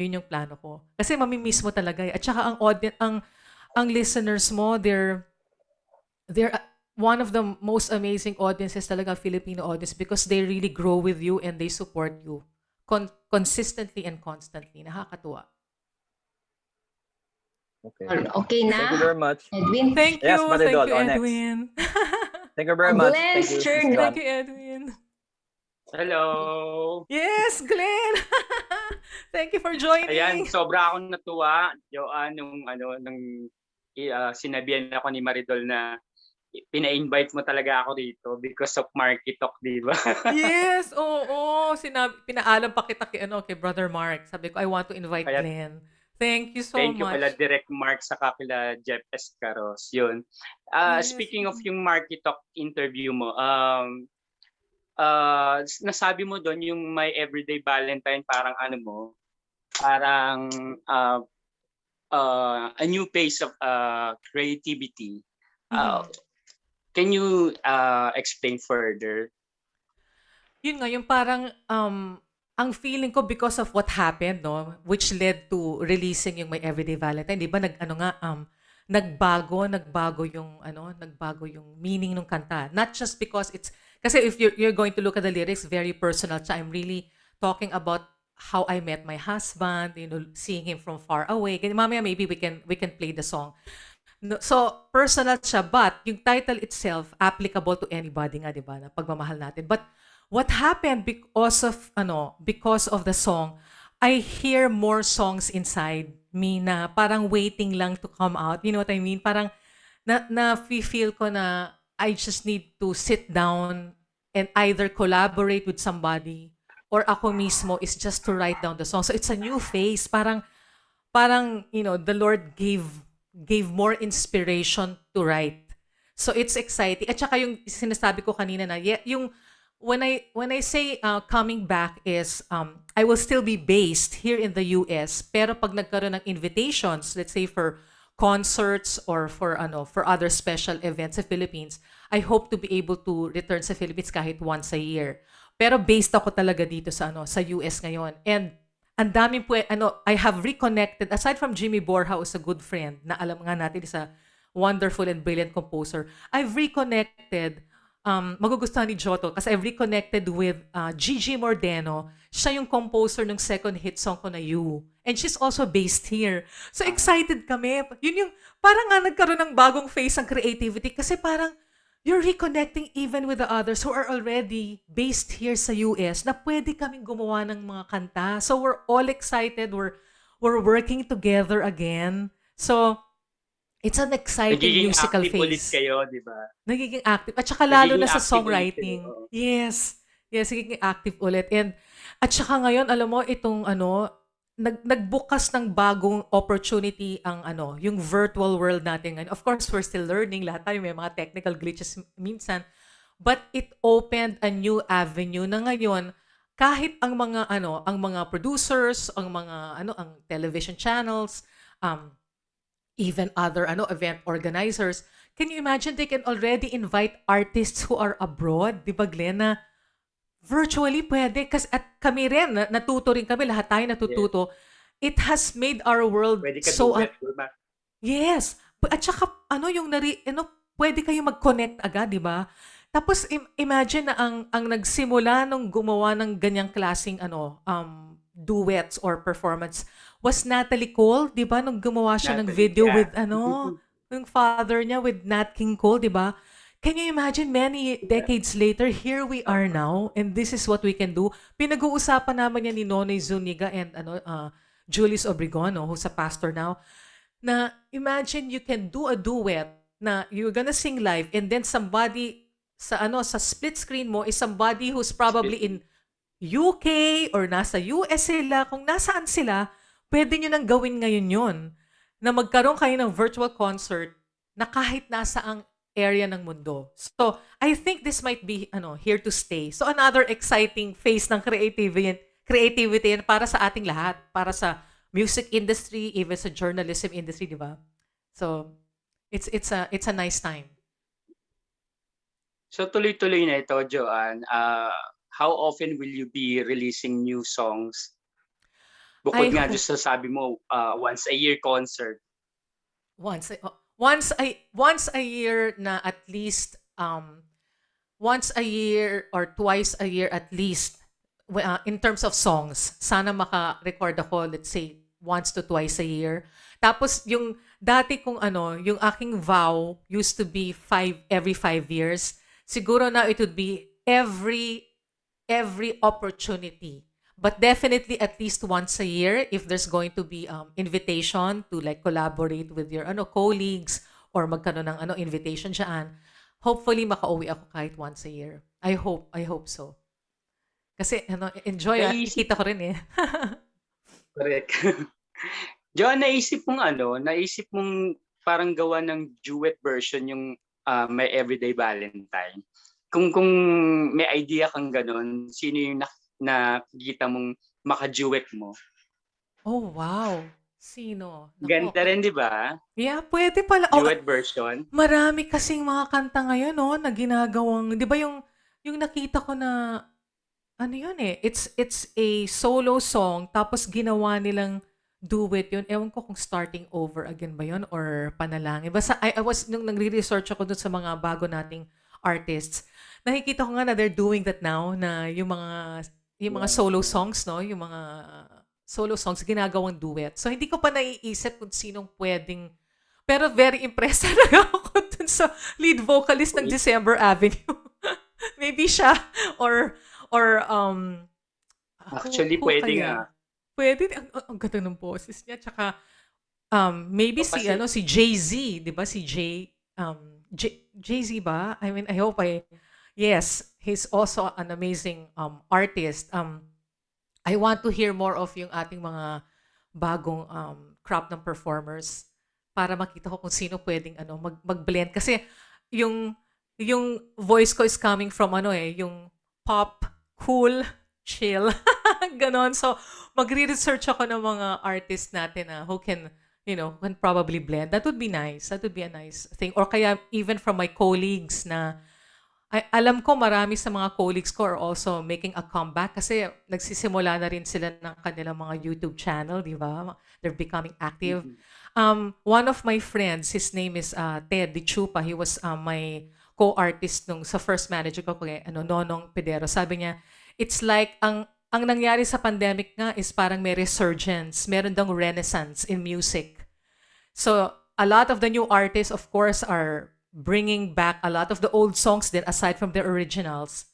Yun yung plano ko. Kasi mamimiss mo talaga. At saka ang listeners mo, they're one of the most amazing audiences talaga, Filipino audience, because they really grow with you and they support you consistently and constantly. Nakakatuwa. Okay. Okay na? Thank you very much. Edwin? Thank you. Yes, Thank Maridol, you, next. Edwin. Thank you very much. Glenn's Thank you, turn. Miss Joanne. Thank you, Edwin. Hello. Yes, Glenn. Thank you for joining. Ayan, sobra akong natuwa, Joanne, sinabihan ako ni Maridol na pina-invite mo talaga ako dito because of Marky Talk, di ba? Yes, oo. Pinaalam pa kita kay Brother Mark. Sabi ko, I want to invite Kaya- Glenn. Thank you so Thank you much. pala Direct Mark sa kila Jeff Escaros. Yun. Yes. Speaking of yung Marky Talk interview mo, nasabi mo doon yung My Everyday Valentine, parang a new pace of creativity. Can you explain further? Yun nga, yung parang ang feeling ko because of what happened, no, which led to releasing yung My Everyday Valentine, 'di ba? Nagbago yung meaning ng kanta. Not just because kasi if you're going to look at the lyrics, very personal. I'm really talking about how I met my husband, seeing him from far away. Mamaya maybe we can play the song. No, so personal siya, but yung title itself applicable to anybody nga, 'di ba? Na pagmamahal natin. But what happened because of the song, I hear more songs inside me na parang waiting lang to come out. You know what I mean? Parang na-feel ko na I just need to sit down and either collaborate with somebody or ako mismo is just to write down the song. So it's a new phase. Parang the Lord gave more inspiration to write. So it's exciting. At saka yung sinasabi ko kanina na yung when I say coming back is I will still be based here in the US, pero pag nagkaroon ng invitations, let's say for concerts or for other special events sa Philippines, I hope to be able to return sa Philippines kahit once a year. Pero based ako talaga dito sa US ngayon. And ang daming I have reconnected aside from Jimmy Borja, who's a good friend na alam nga natin is a wonderful and brilliant composer. I've reconnected magugustuhan ni Joto kasi I've reconnected with Gigi Mordeno. Siya yung composer ng second hit song ko na You. And she's also based here. So excited kami. Yun yung, parang nga nagkaroon ng bagong phase ng creativity kasi parang you're reconnecting even with the others who are already based here sa US na pwede kaming gumawa ng mga kanta. So we're all excited. We're working together again. So it's an exciting Nagiging musical active ulit phase. kayo, di ba? Nagiging active. At saka lalo Nagiging na sa active ulit kayo. songwriting. Oo. Yes. Yes, nagiging active ulit. And at saka ngayon, alam mo, itong nagbukas ng bagong opportunity ang yung virtual world natin ngayon. Of course, we're still learning. Lahat tayo may mga technical glitches minsan. But it opened a new avenue na ngayon kahit ang mga producers, ang television channels, even other event organizers, can you imagine they can already invite artists who are abroad, di ba Glenn, na virtually pwede. Kasi at kami rin, natuto rin kami, lahat tayo natututo. It has made our world Pwede ka so... duet, di ba? Yes. At saka, pwede kayo mag-connect agad, di ba? Tapos, imagine na ang nagsimula nung gumawa ng ganyang klaseng duets or performance was Natalie Cole, di ba? Nung gumawa siya ng Natalie, video yeah. with, yung father niya with Nat King Cole, di ba? Can you imagine many decades later, here we are now, and this is what we can do? Pinag-uusapan naman yan ni Nonoy Zuniga and Julius Obregon, who's a pastor now, na imagine you can do a duet na you're gonna sing live and then somebody sa split screen mo is somebody who's probably in UK or nasa US sila, kung nasaan sila, pwede nyo nang gawin ngayon yon na magkaroon kayo ng virtual concert na kahit nasa ang area ng mundo. So, I think this might be here to stay. So, another exciting phase ng creativity para sa ating lahat, para sa music industry, even sa journalism industry, di ba? So, it's a nice time. So tuloy-tuloy na ito, Joanne. How often will you be releasing new songs? Bukod nga doon sa sabi mo, once a year concert. Once a year na at least once a year or twice a year at least in terms of songs. Sana maka-record ako, let's say, once to twice a year. Tapos yung dati kung yung aking vow used to be every 5 years. Siguro na it would be every opportunity. But definitely at least once a year if there's going to be invitation to like collaborate with your colleagues or magkaroon ng invitation dyan. Hopefully makauwi ako kahit once a year. I hope so. Kasi enjoy nakikita ko rin eh. Correct. Joanne, naisip mong parang gawa ng duet version yung My Everyday Valentine. Kung may idea kang ganun, sino yung nakikita mong maka-duet mo? Oh, wow. Sino? Ganda rin, di ba? Yeah, pwede pala. Duet version. Marami kasing mga kanta ngayon, na ginagawang, di ba yung nakita ko na, it's a solo song, tapos ginawa nilang duet yun. Ewan ko kung starting over again ba yun or panalangin. Basta nung nagre-research ako dun sa mga bago nating artists, nakikita ko nga na they're doing that now, na yung mga solo songs, yung mga solo songs ginagawang duet. So hindi ko pa naiisip kung sinong pwedeng, pero very impressed talaga ako dun sa lead vocalist ng December Avenue. Maybe siya or actually pwede nga. Pwede, ang ganda ng boses niya. Tsaka, maybe si Jay-Z, di ba? Si Jay-Z ba? I mean, yes, he's also an amazing artist. I want to hear more of yung ating mga bagong crop ng performers para makita ko kung sino pwedeng mag-blend. Kasi yung voice ko is coming from yung pop, cool, chill. Ganon. So, magre-research ako ng mga artists natin who can probably blend. That would be nice. That would be a nice thing. Or kaya even from my colleagues na, alam ko marami sa mga colleagues ko are also making a comeback kasi nagsisimula na rin sila ng kanilang mga YouTube channel, di ba? They're becoming active. One of my friends, his name is Ted Di Chupa. He was my co-artist sa first manager ko, Nonong Pedero. Sabi niya, it's like ang nangyari sa pandemic nga is parang may resurgence. Meron dang renaissance in music. So, a lot of the new artists, of course, are bringing back a lot of the old songs din aside from the originals.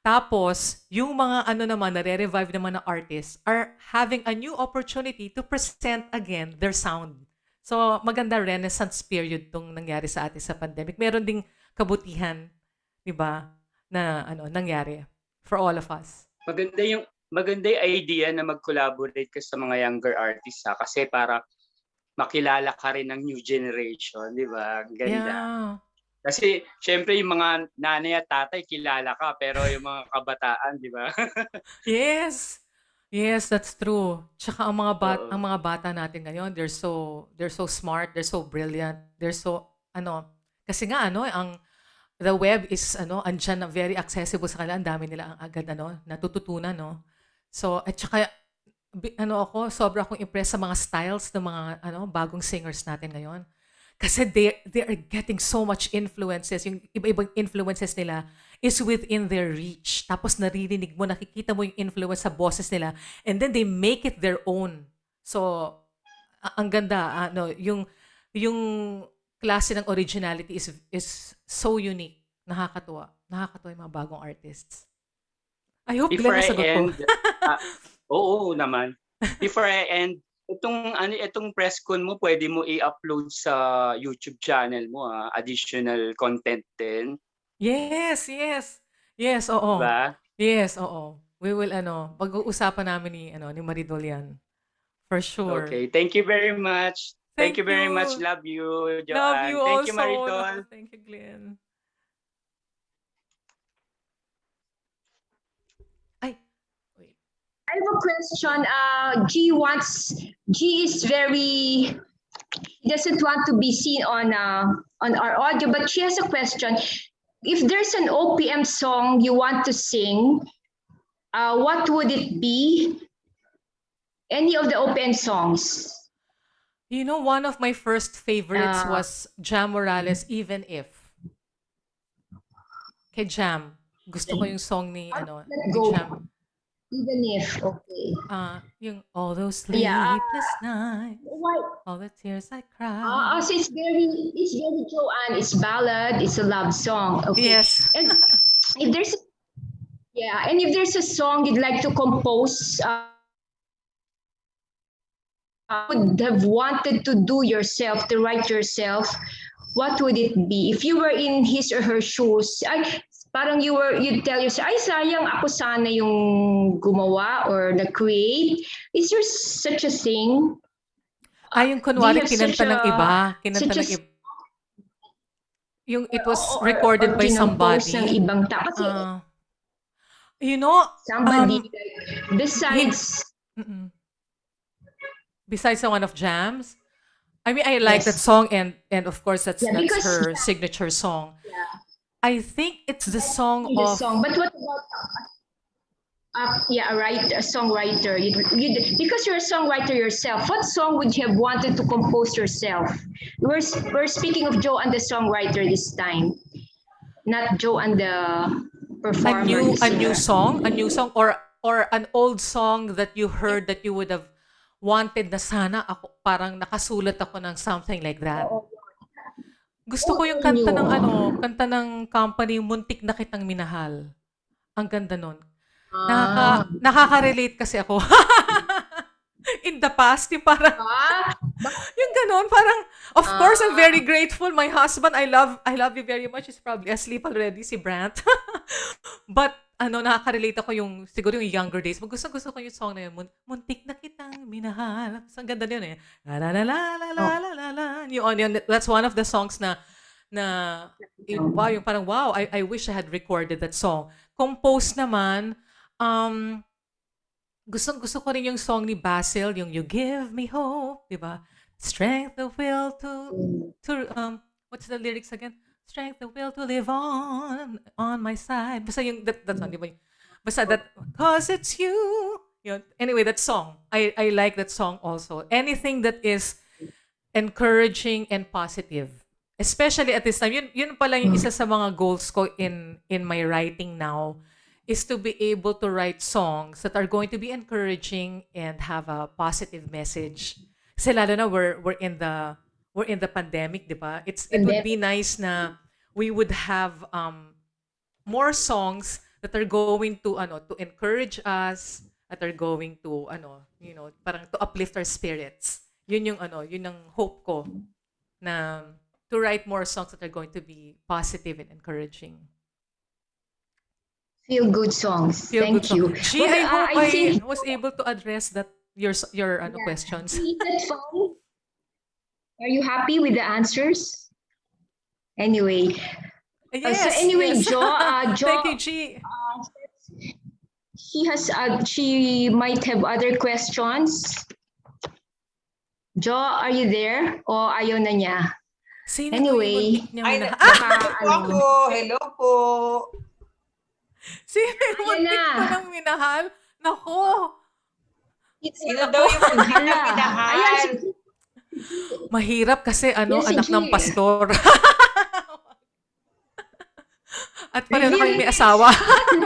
Tapos, yung mga ano naman, nare-revive naman na artists are having a new opportunity to present again their sound. So, maganda renaissance period tong nangyari sa atin sa pandemic. Meron ding kabutihan, di ba, na ano, nangyari for all of us. Maganda yung idea na mag-collaborate ka sa mga younger artists kasi para makilala ka rin ng new generation, di ba? Ganda. Yeah. Kasi syempre yung mga nanay at tatay kilala ka pero yung mga kabataan, di ba? Yes. Yes, that's true. Tsaka ang mga bata natin ngayon, they're so smart, they're so brilliant, they're so kasi nga the web is andyan na very accessible sa kanila, ang dami nila ang agad natututunan, no. So at saka sobra akong impressed sa mga styles ng mga bagong singers natin ngayon. Kasi they are getting so much influences. Yung iba-ibang influences nila is within their reach. Tapos naririnig mo, nakikita mo yung influence sa boses nila. And then they make it their own. So, ang ganda. Yung klase ng originality is so unique. Nakakatuwa. Nakakatuwa yung mga bagong artists. I hope Glenn nasagot ko. Oo naman. Before I end, itong press con mo, pwede mo i-upload sa YouTube channel mo, additional content din. Yes, oo. Diba? Yes, oo. We will pag-uusapan namin ni Maridol yan. For sure. Okay, thank you very much. Thank you very much. Love you, Joanne. Love you thank also. you, Maridol. Thank you, Glenn. I have a question. G doesn't want to be seen on our audio, but she has a question. If there's an OPM song you want to sing, what would it be? Any of the OPM songs? You know, one of my first favorites was Jam Morales, Even If. Kay Jam. Gusto ko yung song ni Jam. Even If, okay. Yung all those sleepless nights, all the tears I cried. So it's very Joanne. It's ballad. It's a love song. Okay. Yes. And if there's a song you'd like to compose, would have wanted to do yourself, to write yourself, what would it be? If you were in his or her shoes, parang you'd tell yourself, ay sayang ako sana yung gumawa or na-create. Is there such a thing? Yung kunwari kinanta ng iba. Yung it was recorded by somebody. Ng ibang tao. Kasi, somebody besides one of Jam's. I mean, I like that song and of course that's her signature song. Yeah. I think it's the song of... But what about a songwriter? Because you're a songwriter yourself, what song would you have wanted to compose yourself? We're speaking of Joanne the songwriter this time, not Joanne the performer. A new song or an old song that you heard that you would have wanted na sana ako, parang nakasulat ako ng something like that. Gusto ko yung kanta ng company, Muntik na Kitang Minahal. Ang ganda nun. Nakaka-relate kasi ako. In the past, yung parang, yung ganon, parang, of course, I'm very grateful. My husband, I love you very much. He's probably asleep already, si Brant. But, nakaka-relate ako siguro yung younger days. Gusto ko yung song na yun, Muntik na Kitang Minahal. Ang ganda yun eh. La la la la la la la la. Yun, that's one of the songs na yung parang wow, I wish I had recorded that song. Compose naman, gusto ko rin yung song ni Basil, yung You Give Me Hope, di ba? Strength the will to what's the lyrics again? Strength the will to live on my side. Basta yung that song, di ba? Basta that, cause it's you. Anyway, that song. I like that song also. Anything that is encouraging and positive. Especially at this time. Yun pala yung isa sa mga goals ko in my writing now is to be able to write songs that are going to be encouraging and have a positive message. Kasi lalo na we're in the pandemic, di ba? It would be nice na we would have more songs that are going to to encourage us, that are going to parang to uplift our spirits. Yun yung yun ang hope ko na to write more songs that are going to be positive and encouraging. Feel good songs. Feel Thank good song. you. Gee, Well, I hope I think was able to address that your questions. is that fun? Are you happy with the answers? Anyway, Yes. so anyway, yes. Jo, Thank you, G. she might have other questions. Jo, are you there? O ayaw na niya? Sino Anyway, yung muntik niya Ay, minahal? nandito po ako. Hello po. Sino yung Ayan muntik na. ko ng minahal? Nako! Sino daw yung muntik na minahal? Ayan, Mahirap kasi Yes, si anak ng G. pastor. At pareho na kami Really? may asawa.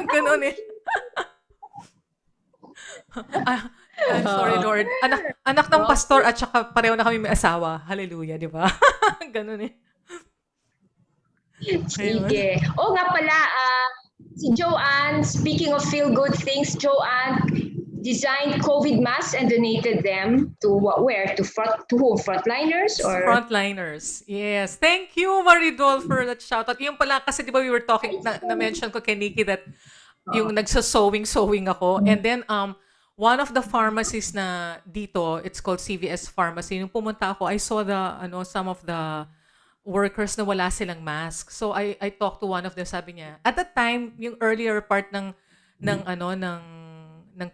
Ganun eh. I'm sorry, Lord. Anak ng pastor at saka pareho na kami may asawa. Hallelujah, di ba? Ganun eh. Sige. O nga pala, si Joanne, speaking of feel-good things, Joanne designed COVID masks and donated them to where? To who? Frontliners? Or? Frontliners. Yes. Thank you, Maridol, for that shoutout. Yung pala, kasi di ba we were talking, na-mention ko kay Nikki that yung nagsasewing ako. And then, one of the pharmacies na dito, it's called CVS Pharmacy. Nung pumunta ako, I saw some of the workers na wala silang mask. So I talked to one of them, sabi niya, at that time, yung earlier part ng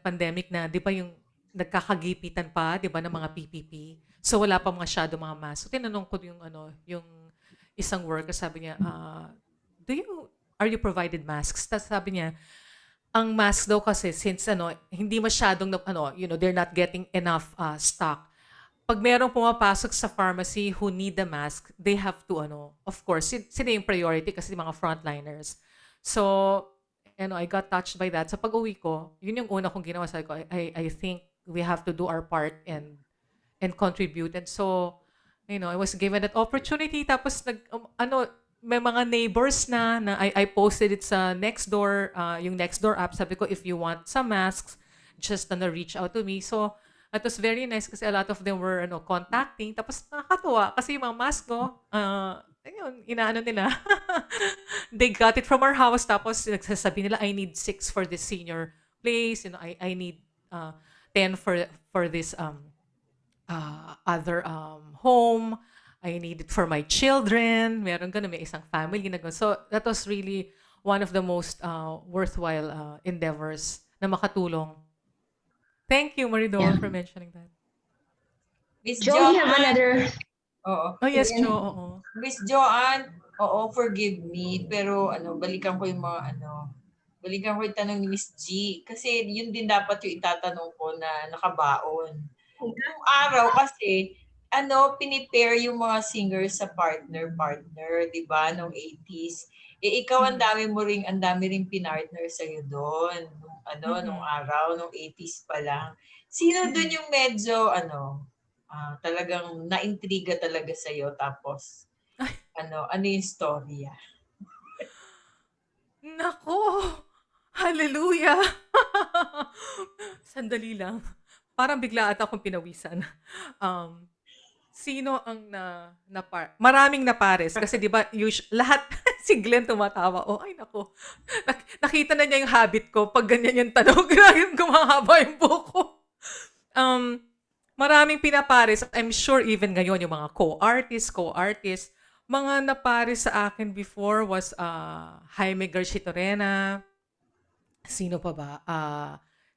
pandemic na, 'di ba yung nagkakagipitan pa, 'di ba, ng mga PPP. So wala pa masyado mga mask. So tinanong ko yung isang worker, sabi niya, are you provided masks? Tapos sabi niya, ang mask daw kasi since hindi masyadong they're not getting enough stock. Pag merong pumapasok sa pharmacy who need the mask, they have to of course, sila yung priority kasi mga frontliners. So, I got touched by that. Sa pag-uwi ko, yun yung una kong ginawa. Sabi ko, I think we have to do our part and contribute. And so, I was given that opportunity. Tapos, may mga neighbors na I posted it sa Nextdoor, yung Nextdoor app. Sabi ko, if you want some masks, just reach out to me. So, it was very nice kasi a lot of them were contacting. Tapos, nakakatuwa kasi yung mga mask ko, inaano nila. They got it from our house. Tapos nagsasabi nila, I need 6 for this senior place. I need 10 for this other home. I need it for my children. Meron ganun, may isang family na ganun. So that was really one of the most worthwhile endeavors na makatulong. Thank you, Maridol, for mentioning that. Miss Jo, you have Joanne. another... Oo. Oh, yes, Jo. Oo. Miss Joanne, forgive me, pero balikan ko yung tanong ni Miss G. Kasi yun din dapat yung itatanong ko na nakabaon. Nung araw kasi, pinipair yung mga singers sa partner, di ba, nung 80s. Ikaw ang dami ring pinartner sa'yo doon. Nung araw, nung 80s pa lang. Sino doon yung medyo, talagang naintriga talaga sa'yo, tapos ano yung storya? Nako! Hallelujah! Sandali lang. Parang bigla ata akong pinawisan. Sino ang maraming napares kasi 'di ba lahat si Glenn tumatawa. Oh, ay nako. Nakita na niya yung habit ko pag ganyan yung tanong, gumahaba yung buhok ko. Maraming pinapares. I'm sure even ngayon yung mga co-artists, mga napares sa akin before was Jaime Garcitorena. Sino pa ba?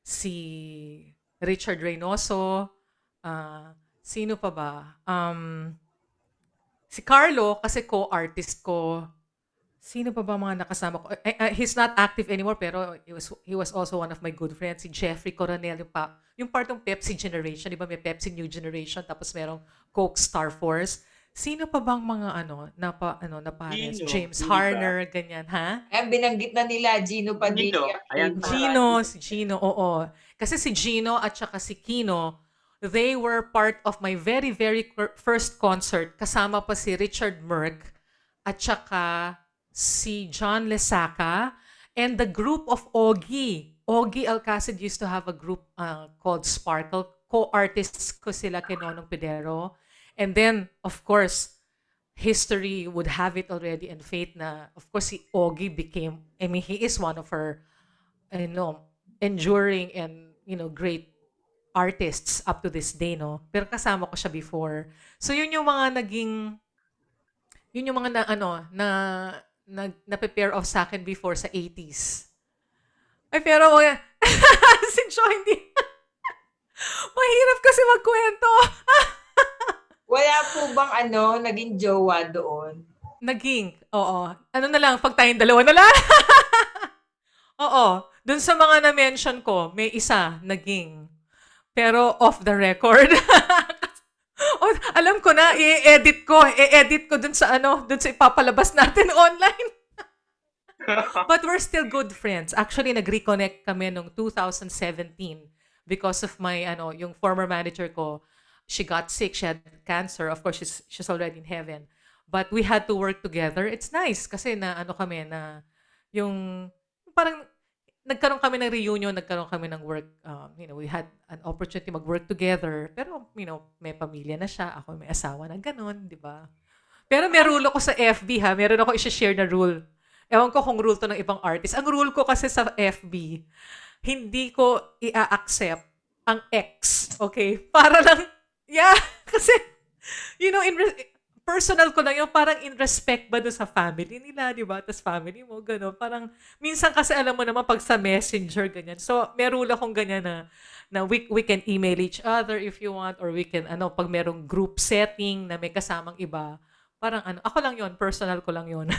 Si Richard Reynoso. Sino pa ba? Si Carlo, kasi co-artist ko. Sino pa ba mga nakasama ko? He's not active anymore, pero he was also one of my good friends. Si Jeffrey Coronel, yung part ng Pepsi Generation, di ba may Pepsi New Generation, tapos merong Coke Star Force. Sino pa bang mga napares? James Harner, ganyan, ha? Binanggit na nila, Gino Padilla. Si Gino, oo. Kasi si Gino at saka si Kino, they were part of my very, very first concert. Kasama pa si Richard Merck at saka si John Lesaca, and the group of Ogie. Ogie Alcacid used to have a group called Sparkle. Co-artists ko sila kay Nonong Pedero. And then, of course, history would have it already and fate na, of course, si Ogie became, I mean, he is one of her, enduring and, great artists up to this day, no? Pero kasama ko siya before. So, yun yung mga na-prepare off sa akin before sa 80s. Ay, pero, si Jo, hindi. Mahirap kasi magkwento. Wala po bang naging jowa doon? Naging, oo. Ano na lang, pag tayong dalawa na lang. Oo. Dun sa mga na-mention ko, may isa, naging. Pero off the record. Oh, alam ko na, i-edit ko dun sa ipapalabas natin online. But we're still good friends. Actually, nag-reconnect kami noong 2017 because of my, yung former manager ko, she got sick, she had cancer. Of course, she's already in heaven. But we had to work together. It's nice kasi na kami na yung parang nagkaroon kami ng reunion, nagkaroon kami ng work, we had an opportunity mag-work together. Pero, may pamilya na siya, ako may asawa na ganun, di ba? Pero may rule ako sa FB, ha? Meron ako i-share na rule. Ewan ko kung rule to ng ibang artist. Ang rule ko kasi sa FB, hindi ko i-accept ang ex. Okay? Para lang, kasi, personal ko lang yung parang in respect ba doon sa family nila, di ba? Tapos family mo, gano'n. Parang, minsan kasi alam mo naman pag sa messenger, ganyan. So, may rule akong ganyan na we can email each other if you want, or we can, pag merong group setting na may kasamang iba, parang ako lang yon, personal ko lang yon.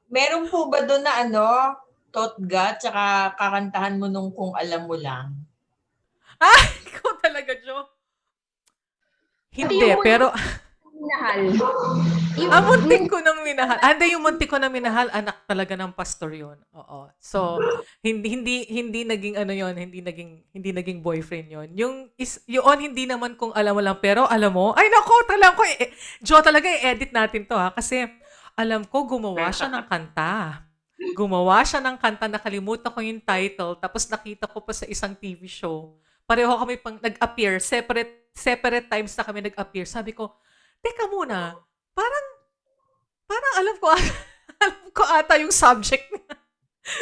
Meron po ba doon na Totga, tsaka kakantahan mo nung Kung Alam Mo Lang? Ikaw talaga, Jo. Hindi, pero... Minahal. Muntik ko nang minahal. Yung muntik ko na minahal, anak talaga ng pastor yun. Oo. So, hindi naging hindi naging boyfriend yun. Yun, hindi naman kung alam mo lang, pero alam mo, ay nako, Jo, talaga i-edit natin to, ha? Kasi, alam ko, gumawa siya ng kanta. Nakalimutan ko yung title, tapos nakita ko pa sa isang TV show. Pareho kami pang nag-appear, separate times na kami nag-appear. Sabi ko, teka muna, parang alam ko ata yung subject niya.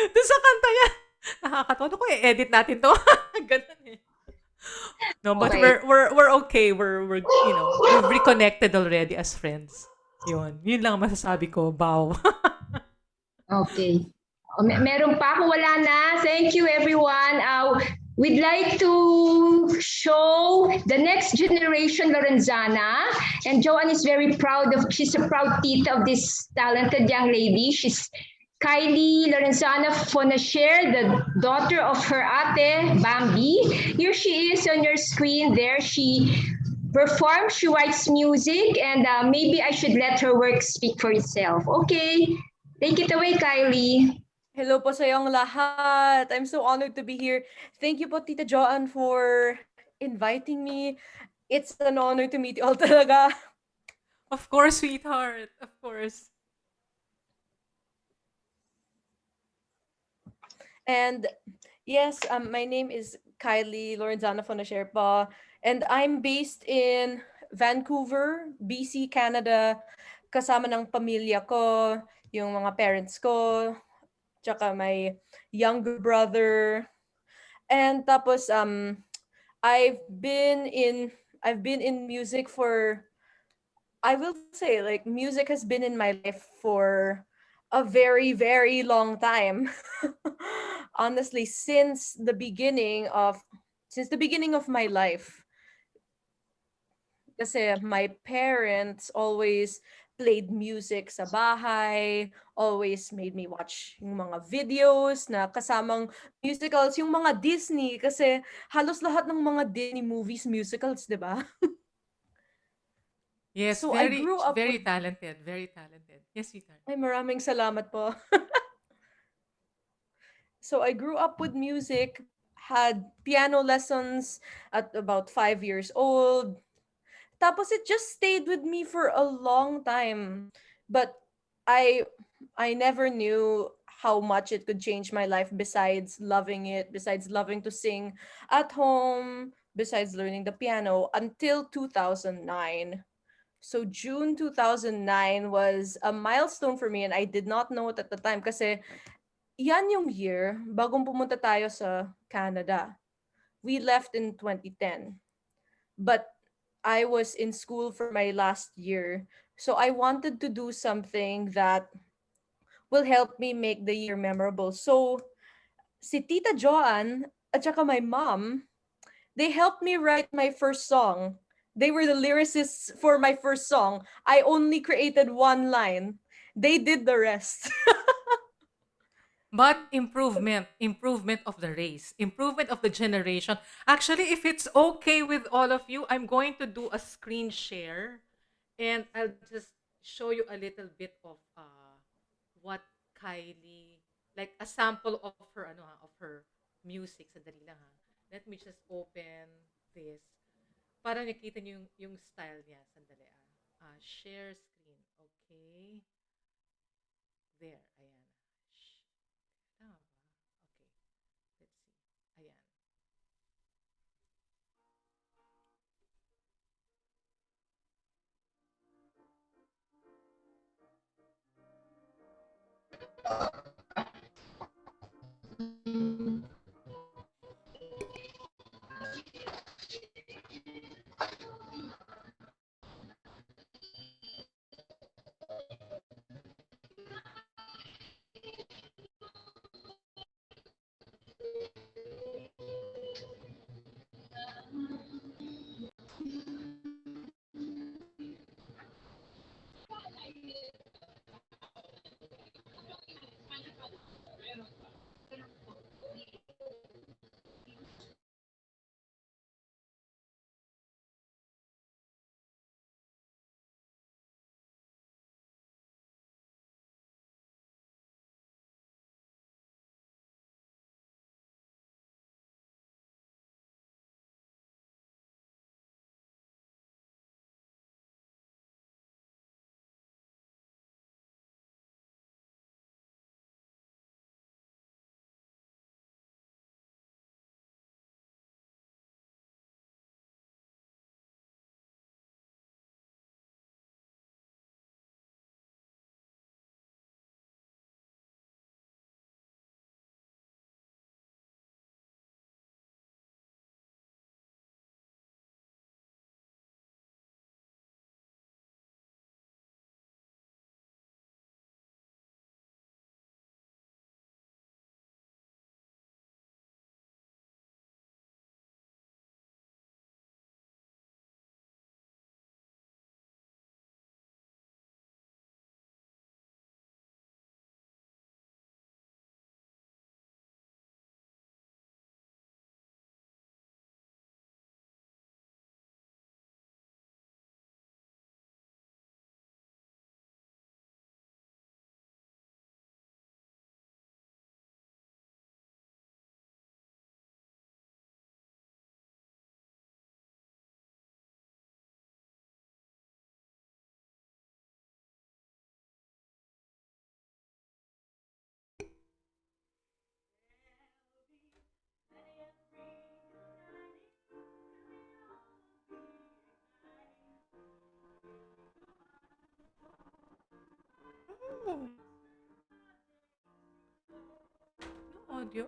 Doon sa kanta niya. Nakakatawa. Ano ko, i-edit natin to? Ganun eh. No, but Okay. we're okay. We've reconnected already as friends. Yun lang masasabi ko. Bow. Okay. Meron pa kung wala na. Thank you everyone. We'd like to show the next generation Lorenzana, and Joanne is very proud she's a proud tita of this talented young lady. She's Kylie Lorenzana Fonashare, the daughter of her ate, Bambi. Here she is on your screen there. She performs, she writes music, and maybe I should let her work speak for itself. Okay, take it away, Kylie. Hello po sa iyong lahat. I'm so honored to be here. Thank you po, Tita Joanne, for inviting me. It's an honor to meet you all talaga. Of course, sweetheart. Of course. And yes, my name is Kylie Lorenzana Fonashare po, and I'm based in Vancouver, BC, Canada. Kasama ng pamilya ko, yung mga parents ko, tsaka my younger brother. And tapos I've been in music for, I will say, like, music has been in my life for a very, very long time. Honestly, since the beginning of my life. Kasi my parents always played music sa bahay, always made me watch yung mga videos na kasamang musicals, yung mga Disney, kasi halos lahat ng mga Disney movies musicals, di ba? Yes, So very, I grew up very with... talented. Very talented. Yes, sweetheart. Ay, maraming salamat po. So I grew up with music, had piano lessons at about 5 years old. Tapos it just stayed with me for a long time. But I I never knew how much it could change my life besides loving it, besides loving to sing at home, besides learning the piano until 2009. So June 2009 was a milestone for me and I did not know it at the time kasi yan yung year bagong pumunta tayo sa Canada. We left in 2010. But I was in school for my last year. So I wanted to do something that will help me make the year memorable. So si Tita Joanne at saka my mom, they helped me write my first song. They were the lyricists for my first song. I only created one line. They did the rest. But improvement of the race, improvement of the generation. Actually, if it's okay with all of you, I'm going to do a screen share and I'll just show you a little bit of what Kylie, like a sample of her of her music. Sandali lang ha. Let me just open this. Para nakita niyo yung style niya. Sandali share screen. Okay. There. Ayan. Tama ba? Okay. Let's see. Ayan. Oh, no audio.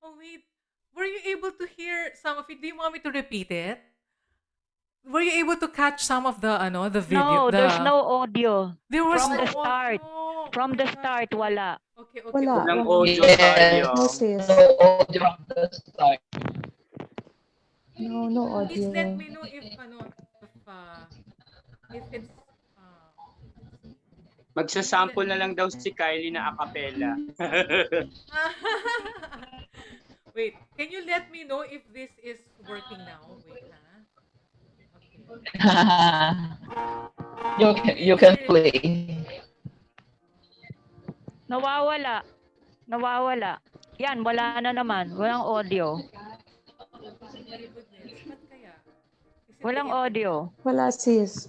Oh, wait. Were you able to hear some of it? Do you want me to repeat it? Were you able to catch some of the video? No, there's no audio. There was From no the start. audio. From the start, wala. Okay, okay. Wala. Walang Wala. audio, sayang. No, sis. No Please audio. let me know if if it's Magsasample na lang daw si Kylie na a cappella. Wait, can you let me know if this is working now? Wait, ha? Okay. You can play. Nawawala. Nawawala. Yan, wala na naman. Walang audio. My goodness, ba't kaya? Is it Walang the internet? audio. Wala, sis.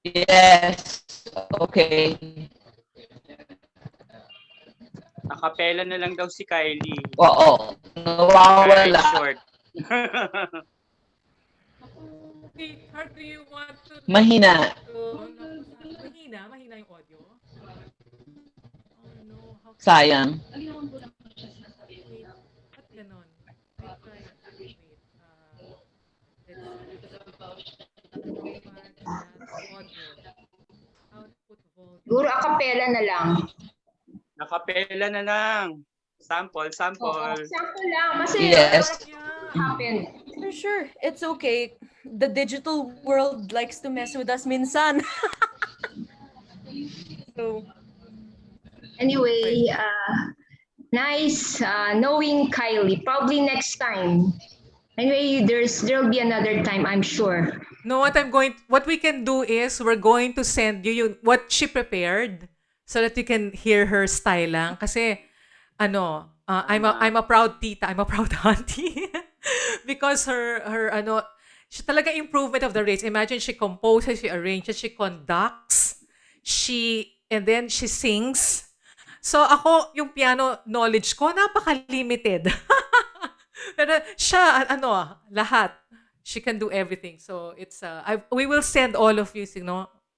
Yes. Okay. A cappella na lang daw si Kylie. Oo. Very Nawawala. short. Okay, how do you want to... Mahina. Mahina yung audio? Oh no, how... Sayang. Wait, ba't ganon? I try it. Wait, let's see. Audio. Output volume. Siguro a cappella na lang. A cappella na lang. Sample. Sample lang. Kasi Yes. happened. Sure, it's okay. The digital world likes to mess with us minsan. So, Anyway, nice knowing Kylie. Probably next time. Anyway, there'll be another time, I'm sure. No, what we can do is we're going to send you what she prepared so that you can hear her style lang. Kasi, I'm a proud tita, I'm a proud auntie. Because she talaga improvement of the race. Imagine she composes, she arranges, she conducts, and then she sings. So ako, yung piano knowledge ko, napaka-limited. Pero siya, lahat. She can do everything. So it's, we will send all of you,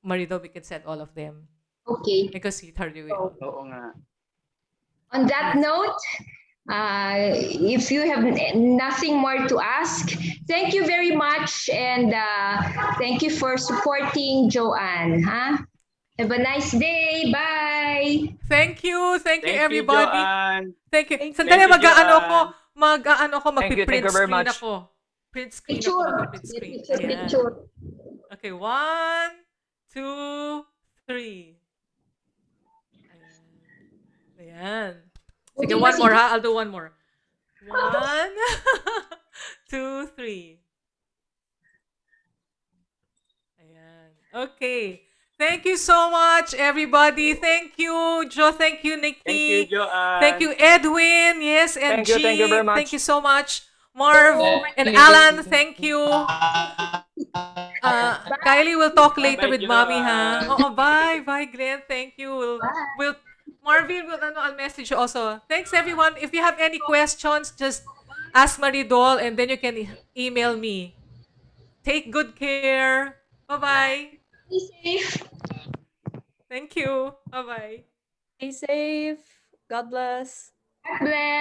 Marido, we can send all of them. Okay. Because sweetheart you will. Oo nga. On that note, if you have nothing more to ask, thank you very much, and thank you for supporting Joanne. Have a nice day. Bye. Thank you Thank you, everybody. Joanne. Thank you. Thank Sandali, you, Joanne. magpi-print you very screen much. ako. Print screen Picture. ako, magpi-print screen. Ayan. Picture. Okay, 1, 2, 3. Ayan. Sige, one more ha. I'll do one more. 1, 2, 3. Ayan. Okay. Thank you so much, everybody. Thank you, Joe. Thank you, Nikki. Thank you, Joanne. Thank you, Edwin. Yes, and Thank you very much. Thank you so much. Marv and Alan, thank you. Kylie will talk later Bye, with Mommy, Joanne. ha? Bye. Bye, Glenn. Thank you. Marvin will, I'll message you also. Thanks, everyone. If you have any questions, just ask Maridol and then you can email me. Take good care. Bye-bye. Be safe. Thank you. Bye-bye. stay safe. God bless. God bless.